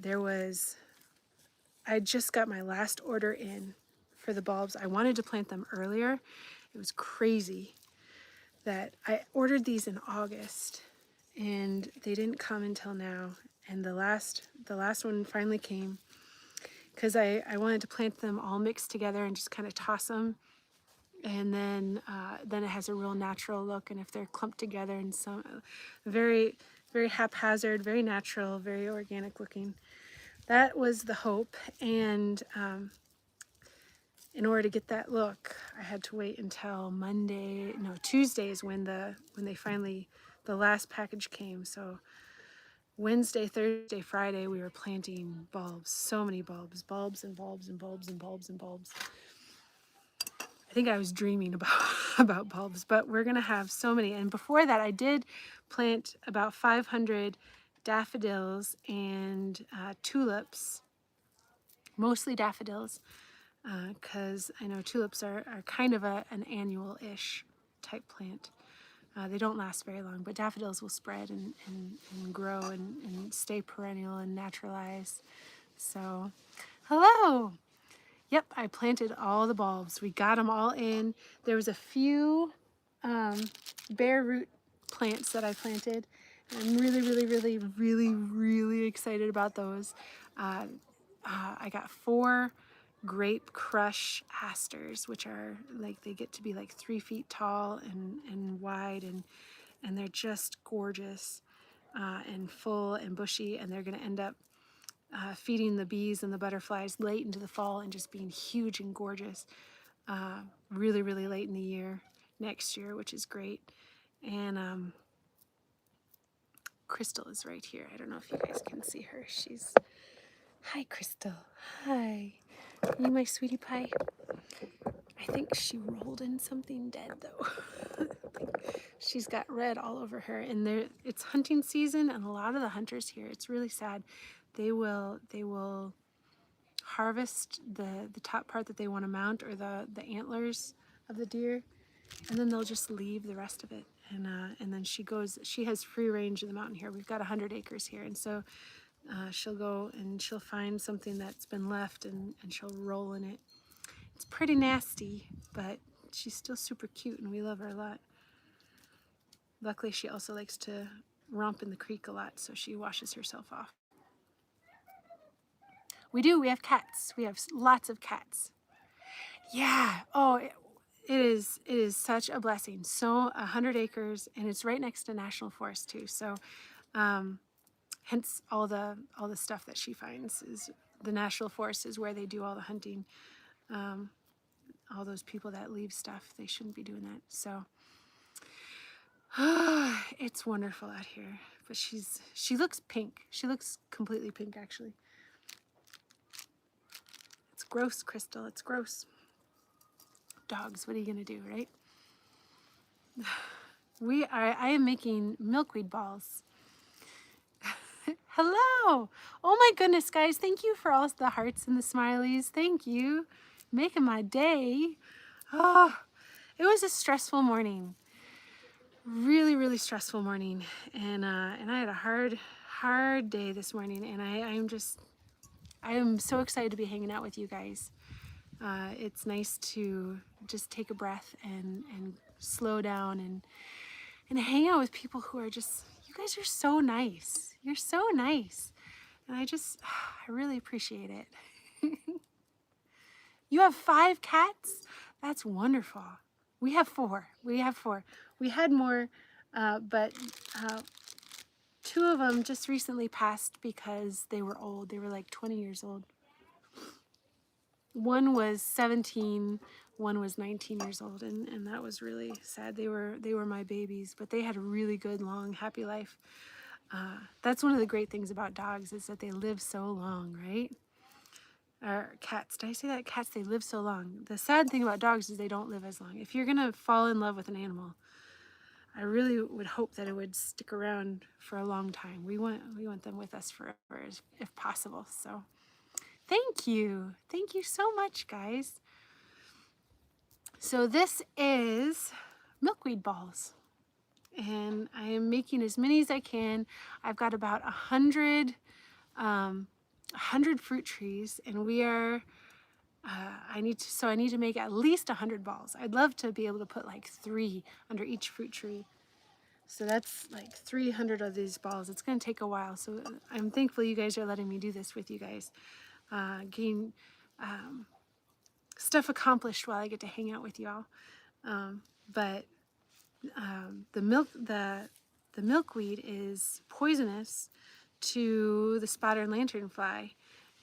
just got my last order in for the bulbs. I wanted to plant them earlier. It was crazy that I ordered these in August and they didn't come until now. And the last one finally came because I wanted to plant them all mixed together and just kind of toss them. And then it has a real natural look. And if they're clumped together and some very, very haphazard, very natural, very organic looking. That was the hope. And in order to get that look, I had to wait until Tuesday is when the last package came. So Wednesday, Thursday, Friday, we were planting bulbs, so many bulbs and bulbs and bulbs and bulbs and bulbs. I think I was dreaming about bulbs, but we're gonna have so many. And before that, I did plant about 500 daffodils and tulips, mostly daffodils, because I know tulips are kind of an annual-ish type plant. They don't last very long, but daffodils will spread and grow and stay perennial and naturalize. So, hello! Yep, I planted all the bulbs. We got them all in. There was a few bare root plants that I planted. I'm really, really, really, really, really excited about those. I got 4 grape crush asters, which are like, they get to be like 3 feet tall and wide, and they're just gorgeous and full and bushy, and they're going to end up feeding the bees and the butterflies late into the fall and just being huge and gorgeous really, really late in the year next year, which is great. And Crystal is right here. I don't know if you guys can see her. Hi, Crystal. Hi. You my sweetie pie? I think she rolled in something dead though. She's got red all over her, and it's hunting season, and a lot of the hunters here, it's really sad. They will harvest the top part that they want to mount, or the antlers of the deer, and then they'll just leave the rest of it. And then she has free range in the mountain here. We've got 100 acres here, and so she'll go and she'll find something that's been left, and she'll roll in it. It's pretty nasty, but she's still super cute, and we love her a lot. Luckily, she also likes to romp in the creek a lot, so she washes herself off. We have cats. We have lots of cats. Yeah, oh, it is such a blessing. So 100 acres, and it's right next to National Forest too. So hence all the stuff that she finds is the National Forest is where they do all the hunting. All those people that leave stuff, they shouldn't be doing that. So it's wonderful out here. But she looks pink. She looks completely pink, actually. It's gross, Crystal. It's gross. Dogs, what are you gonna do, right? I am making milkweed balls. Hello! Oh my goodness, guys, thank you for all the hearts and the smileys. Thank you. Making my day. Oh, it was a stressful morning. Really, really stressful morning. And I had a hard day this morning, and I am so excited to be hanging out with you guys. It's nice to just take a breath and slow down and hang out with people who are just, you guys are so nice. You're so nice. And I really appreciate it. You have 5 cats? That's wonderful. We have 4. We had more, but 2 of them just recently passed because they were old. They were like 20 years old. One was 17, one was 19 years old, and that was really sad. They were my babies, but they had a really good, long, happy life. That's one of the great things about dogs, is that they live so long, right? Or cats. Did I say that? Cats, they live so long. The sad thing about dogs is they don't live as long. If you're gonna fall in love with an animal, I really would hope that it would stick around for a long time. We want them with us forever, if possible. So thank you so much, guys. So this is milkweed balls, and I am making as many as I can. I've got about 100 fruit trees, and we are I need to make at least 100 balls. I'd love to be able to put like 3 under each fruit tree. So that's like 300 of these balls. It's going to take a while. So I'm thankful you guys are letting me do this with you guys. Getting stuff accomplished while I get to hang out with y'all. But the milkweed is poisonous to the spotted lanternfly,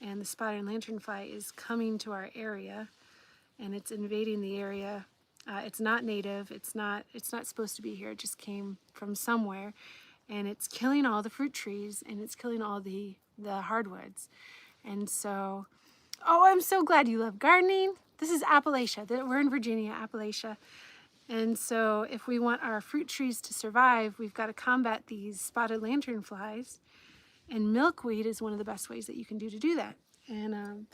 and the spotted lanternfly is coming to our area, and it's invading the area. It's not native. It's not supposed to be here. It just came from somewhere, and it's killing all the fruit trees, and it's killing all the hardwoods. And so, oh, I'm so glad you love gardening. This is Appalachia. We're in Virginia, Appalachia. And so if we want our fruit trees to survive, we've got to combat these spotted lanternflies. And milkweed is one of the best ways that you can do that. And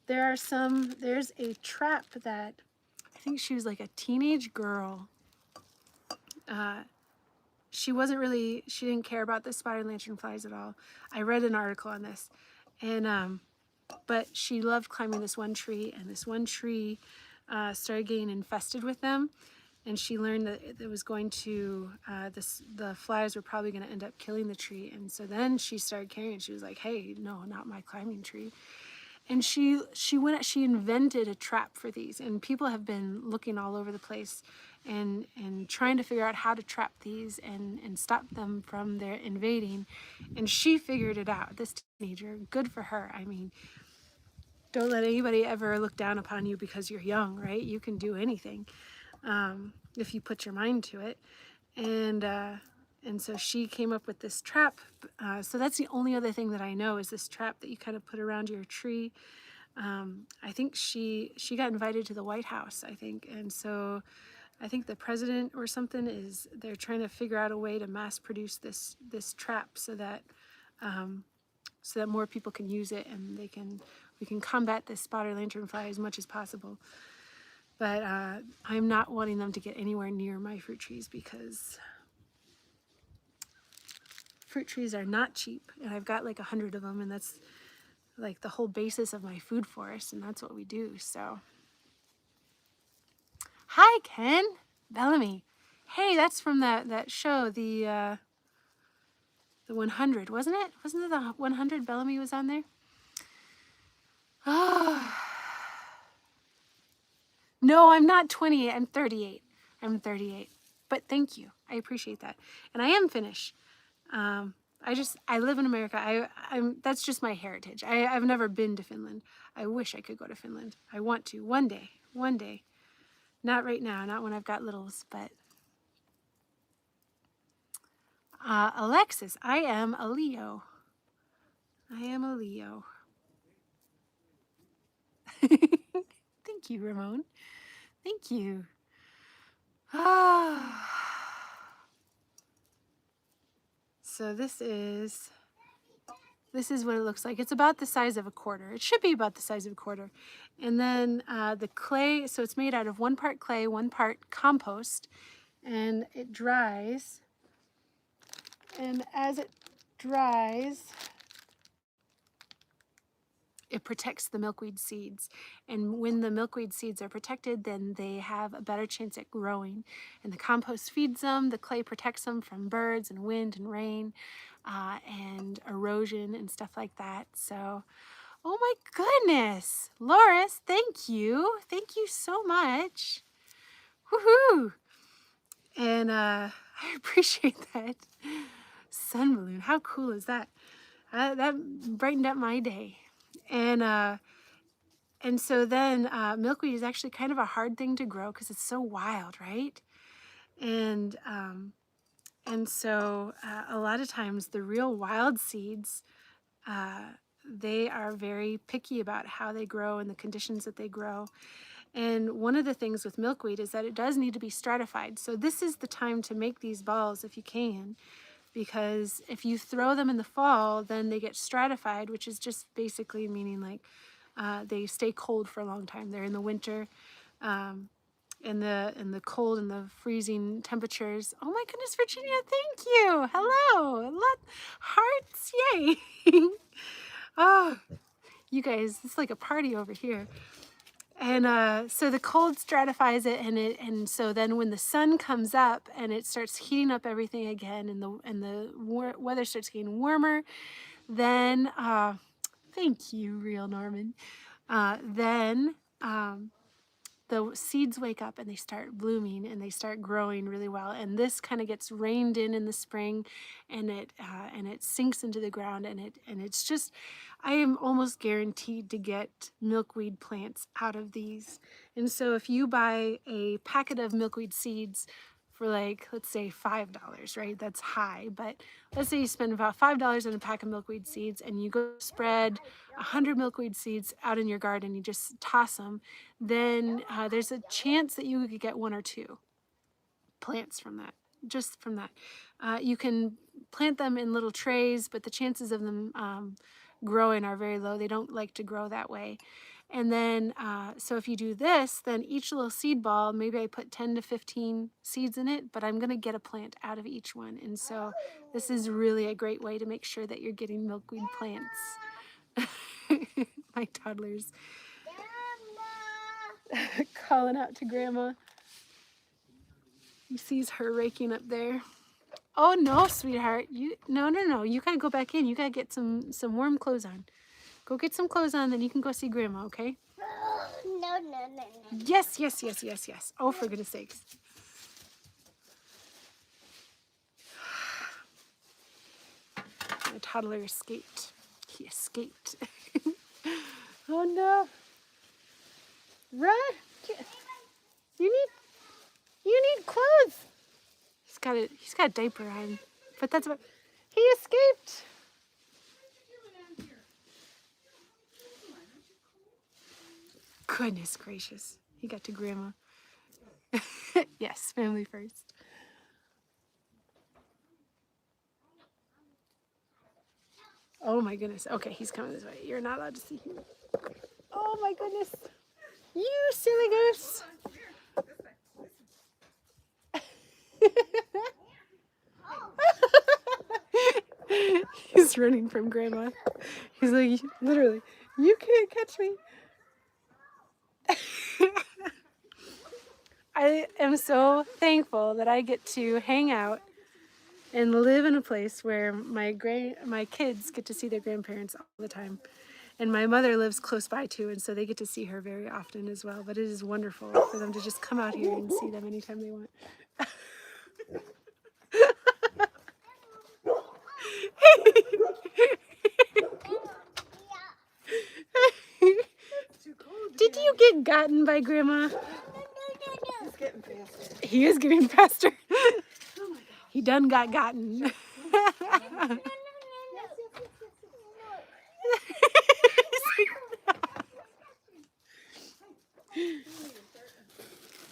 there's a trap that, I think she was like a teenage girl. She didn't care about the spotted lanternflies at all. I read an article on this. And, but she loved climbing this one tree, and this one tree started getting infested with them. And she learned that it was going to, the flies were probably going to end up killing the tree. And so then she started caring. She was like, hey, no, not my climbing tree. And she invented a trap for these. And people have been looking all over the place and trying to figure out how to trap these and stop them from their invading. And she figured it out, this teenager. Good for her. I mean, don't let anybody ever look down upon you because you're young, right? You can do anything. If you put your mind to it. And so she came up with this trap. So that's the only other thing that I know, is this trap that you kind of put around your tree. I think she got invited to the White House, I think. And so I think the president or something they're trying to figure out a way to mass produce this trap so that more people can use it, and we can combat this spotted lanternfly as much as possible. But I'm not wanting them to get anywhere near my fruit trees, because fruit trees are not cheap. And I've got like 100 of them, and that's like the whole basis of my food forest, and that's what we do. So, hi, Ken Bellamy. Hey, that's from that show, the 100, wasn't it? Wasn't it the 100 Bellamy was on there? Oh. No, I'm not 28. I'm 38. I'm 38. But thank you. I appreciate that. And I am Finnish. I live in America. That's just my heritage. I've never been to Finland. I wish I could go to Finland. I want to one day. Not right now, not when I've got littles, but Alexis, I am a Leo. Thank you, Ramon. Thank you. So this is what it looks like. It's about the size of a quarter. It should be about the size of a quarter. And then the clay, so it's made out of 1 part clay, 1 part compost, and it dries. And as it dries, it protects the milkweed seeds. And when the milkweed seeds are protected, then they have a better chance at growing. And the compost feeds them, the clay protects them from birds and wind and rain and erosion and stuff like that. So, oh my goodness, Loris, thank you. Thank you so much. Woohoo! And I appreciate that. Sun balloon, how cool is that? That brightened up my day. And And so then milkweed is actually kind of a hard thing to grow because it's so wild, right? And so a lot of times the real wild seeds, they are very picky about how they grow and the conditions that they grow. And one of the things with milkweed is that it does need to be stratified. So this is the time to make these balls if you can, because if you throw them in the fall, then they get stratified, which is just basically meaning like they stay cold for a long time. They're in the winter, in the cold and the freezing temperatures. Oh my goodness, Virginia, thank you. Hello. Hearts, yay. Oh, you guys, it's like a party over here. And so the cold stratifies it, and so then when the sun comes up and it starts heating up everything again, and the weather starts getting warmer, then thank you, real Norman. Then the seeds wake up and they start blooming and they start growing really well. And this kind of gets rained in the spring, and it sinks into the ground, and it's just, I am almost guaranteed to get milkweed plants out of these. And so if you buy a packet of milkweed seeds for like, let's say $5, right? That's high, but let's say you spend about $5 on a pack of milkweed seeds, and you go spread 100 milkweed seeds out in your garden, you just toss them, then there's a chance that you could get 1 or 2 plants from that, just from that. You can plant them in little trays, but the chances of them growing are very low. They don't like to grow that way. And then, so if you do this, then each little seed ball, maybe I put 10 to 15 seeds in it, but I'm gonna get a plant out of each one. And so this is really a great way to make sure that you're getting milkweed plants. My toddler's calling out to Grandma. He sees her raking up there. Oh no, sweetheart. No. You gotta go back in. You gotta get some warm clothes on. Go get some clothes on, then you can go see Grandma, okay? No. Yes. Oh, for goodness sakes. My toddler escaped. He escaped. Oh no. Run. You need clothes. He's got a diaper on. But that's what he escaped. Goodness gracious. He got to Grandma. Yes, family first. Oh my goodness. Okay, he's coming this way. You're not allowed to see him. Oh my goodness. You silly goose. He's running from Grandma. He's like, literally, you can't catch me. I am so thankful that I get to hang out and live in a place where my kids get to see their grandparents all the time. And my mother lives close by too, and so they get to see her very often as well. But it is wonderful for them to just come out here and see them anytime they want. Did you get gotten by Grandma? He's getting faster. He is getting faster. Oh my God. He done got gotten.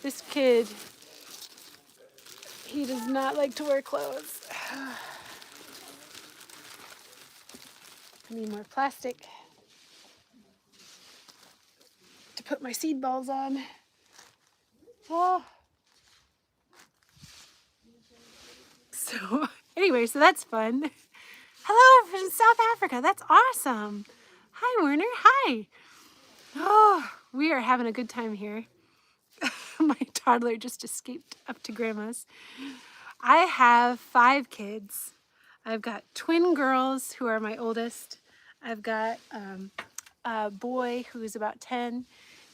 This kid, he does not like to wear clothes. I need more plastic to put my seed balls on. Oh. So anyway, so that's fun. Hello from South Africa. That's awesome. Hi, Werner. Hi. Oh, we are having a good time here. My toddler just escaped up to Grandma's. I have 5 kids. I've got twin girls who are my oldest. I've got a boy who's about 10,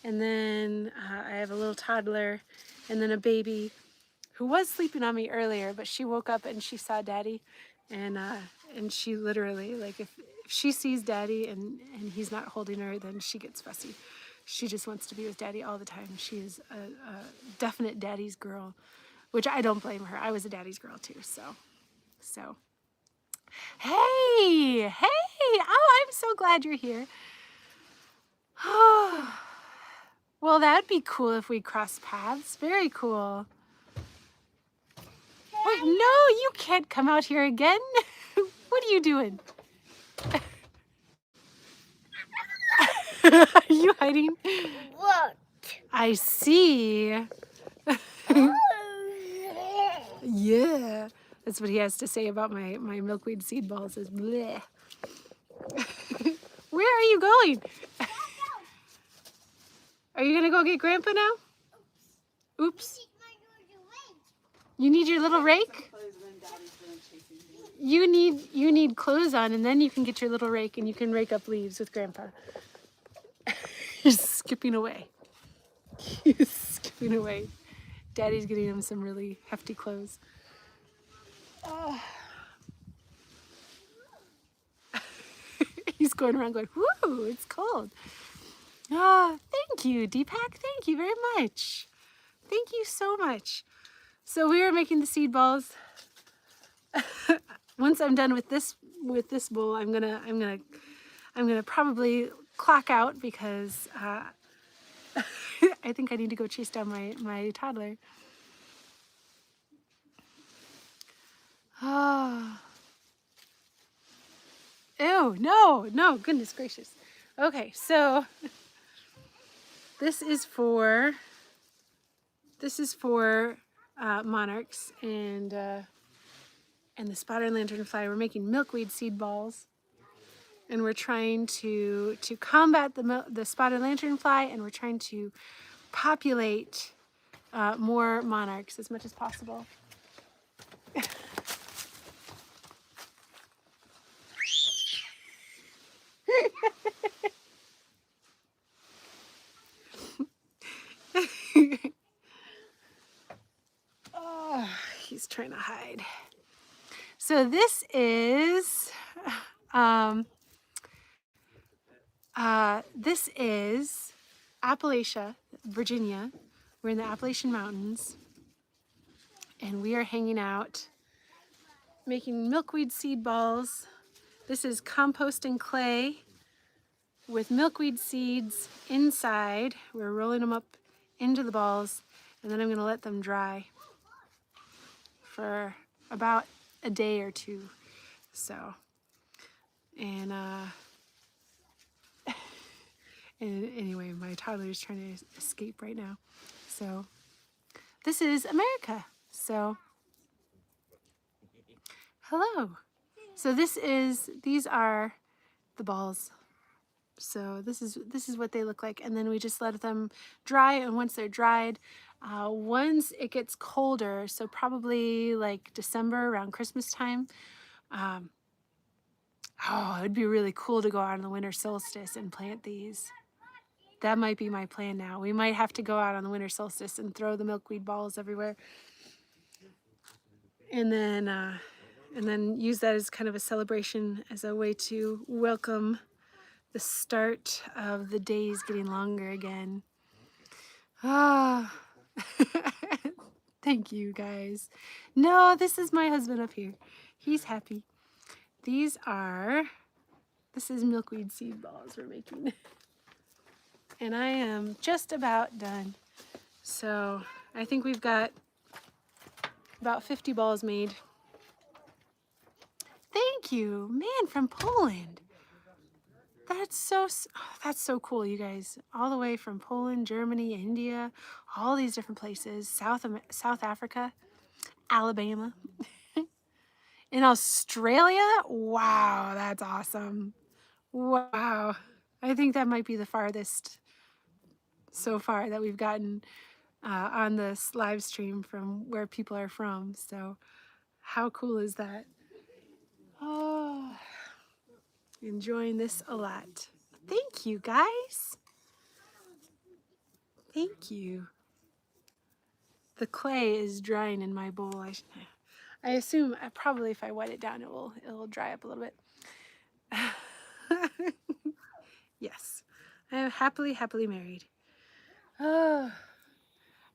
and then I have a little toddler, and then a baby who was sleeping on me earlier, but she woke up and she saw Daddy, and she literally, like, if she sees Daddy and he's not holding her, then she gets fussy. She just wants to be with Daddy all the time. She is a definite daddy's girl, which I don't blame her. I was a daddy's girl too, so. Hey! Oh, I'm so glad you're here. Well, that'd be cool if we crossed paths. Very cool. Wait, no, you can't come out here again. What are you doing? Are you hiding? What? I see. Yeah. That's what he has to say about my milkweed seed balls is bleh. Where are you going? Are you gonna go get Grandpa now? Oops. You need your little rake? You need clothes on, and then you can get your little rake and you can rake up leaves with Grandpa. He's skipping away. He's skipping away. Daddy's getting him some really hefty clothes. Oh. He's going around going, whoo, it's cold. Oh, thank you, Deepak. Thank you very much. Thank you so much. So we are making the seed balls. Once I'm done with this bowl, I'm gonna probably clock out because I think I need to go chase down my toddler. Oh. Ew, no, goodness gracious. Okay, so this is for monarchs and the spotted lanternfly. We're making milkweed seed balls, and we're trying to combat the spotted lanternfly, and we're trying to populate more monarchs as much as possible. Oh, he's trying to hide. So this is Appalachia, Virginia. We're in the Appalachian Mountains, and we are hanging out making milkweed seed balls. This is compost and clay with milkweed seeds inside. We're rolling them up into the balls, and then I'm going to let them dry for about a day or two. So, and anyway, my toddler is trying to escape right now. So this is America. So hello. So these are the balls. So this is what they look like, and then we just let them dry. And once they're dried, once it gets colder, so probably like December around Christmas time, it'd be really cool to go out on the winter solstice and plant these. That might be my plan now. We might have to go out on the winter solstice and throw the milkweed balls everywhere, and then use that as kind of a celebration, as a way to welcome the start of the days getting longer again. Ah, thank you guys. No, this is my husband up here. He's happy. This is milkweed seed balls we're making. And I am just about done. So I think we've got about 50 balls made. Thank you, man, from Poland. That's so cool, you guys. All the way from Poland, Germany, India, all these different places, South Africa, Alabama, in Australia. Wow, that's awesome. Wow. I think that might be the farthest so far that we've gotten on this live stream from where people are from. So how cool is that? Oh, enjoying this a lot. Thank you, guys. Thank you. The clay is drying in my bowl. I assume probably if I wet it down, it will dry up a little bit. Yes. I am happily, happily married. Oh,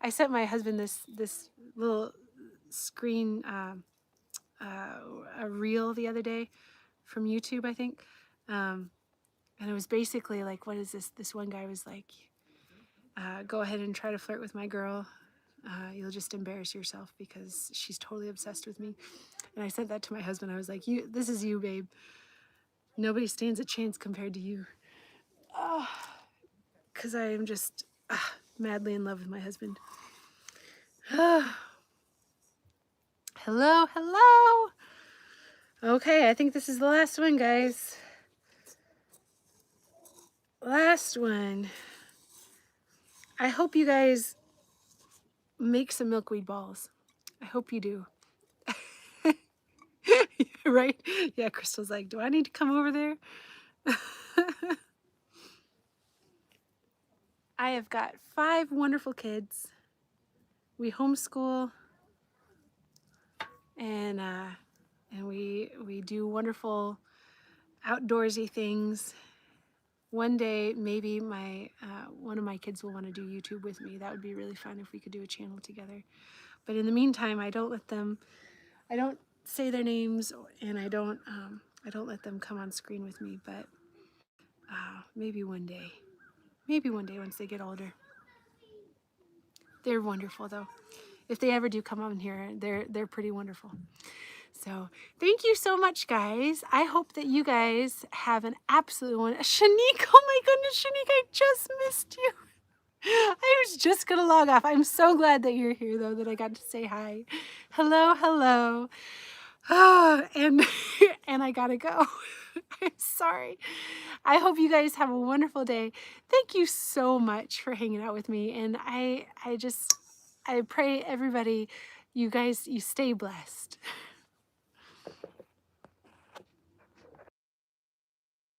I sent my husband this little screen a reel the other day from YouTube, I think, and it was basically like, what is this? This one guy was like, "Go ahead and try to flirt with my girl. You'll just embarrass yourself because she's totally obsessed with me." And I sent that to my husband. I was like, "You, this is you, babe. Nobody stands a chance compared to you." Oh, because I am just madly in love with my husband. Hello, hello. Okay, I think this is the last one, guys. Last one. I hope you guys make some milkweed balls. I hope you do. Right? Yeah, Crystal's like, do I need to come over there? I have got 5 wonderful kids. We homeschool, and we do wonderful outdoorsy things. One day, maybe one of my kids will want to do YouTube with me. That would be really fun if we could do a channel together. But in the meantime, I don't say their names, and I don't let them come on screen with me. But maybe one day once they get older. They're wonderful, though. If they ever do come on here, they're pretty wonderful. So thank you so much, guys. I hope that you guys have an absolute one. Shanique, oh my goodness, Shanique, I just missed you. I was just gonna log off. I'm so glad that you're here, though, that I got to say hi. Hello, hello. Oh, and and I gotta go. I'm sorry. I hope you guys have a wonderful day. Thank you so much for hanging out with me, and I pray everybody, you guys, you stay blessed.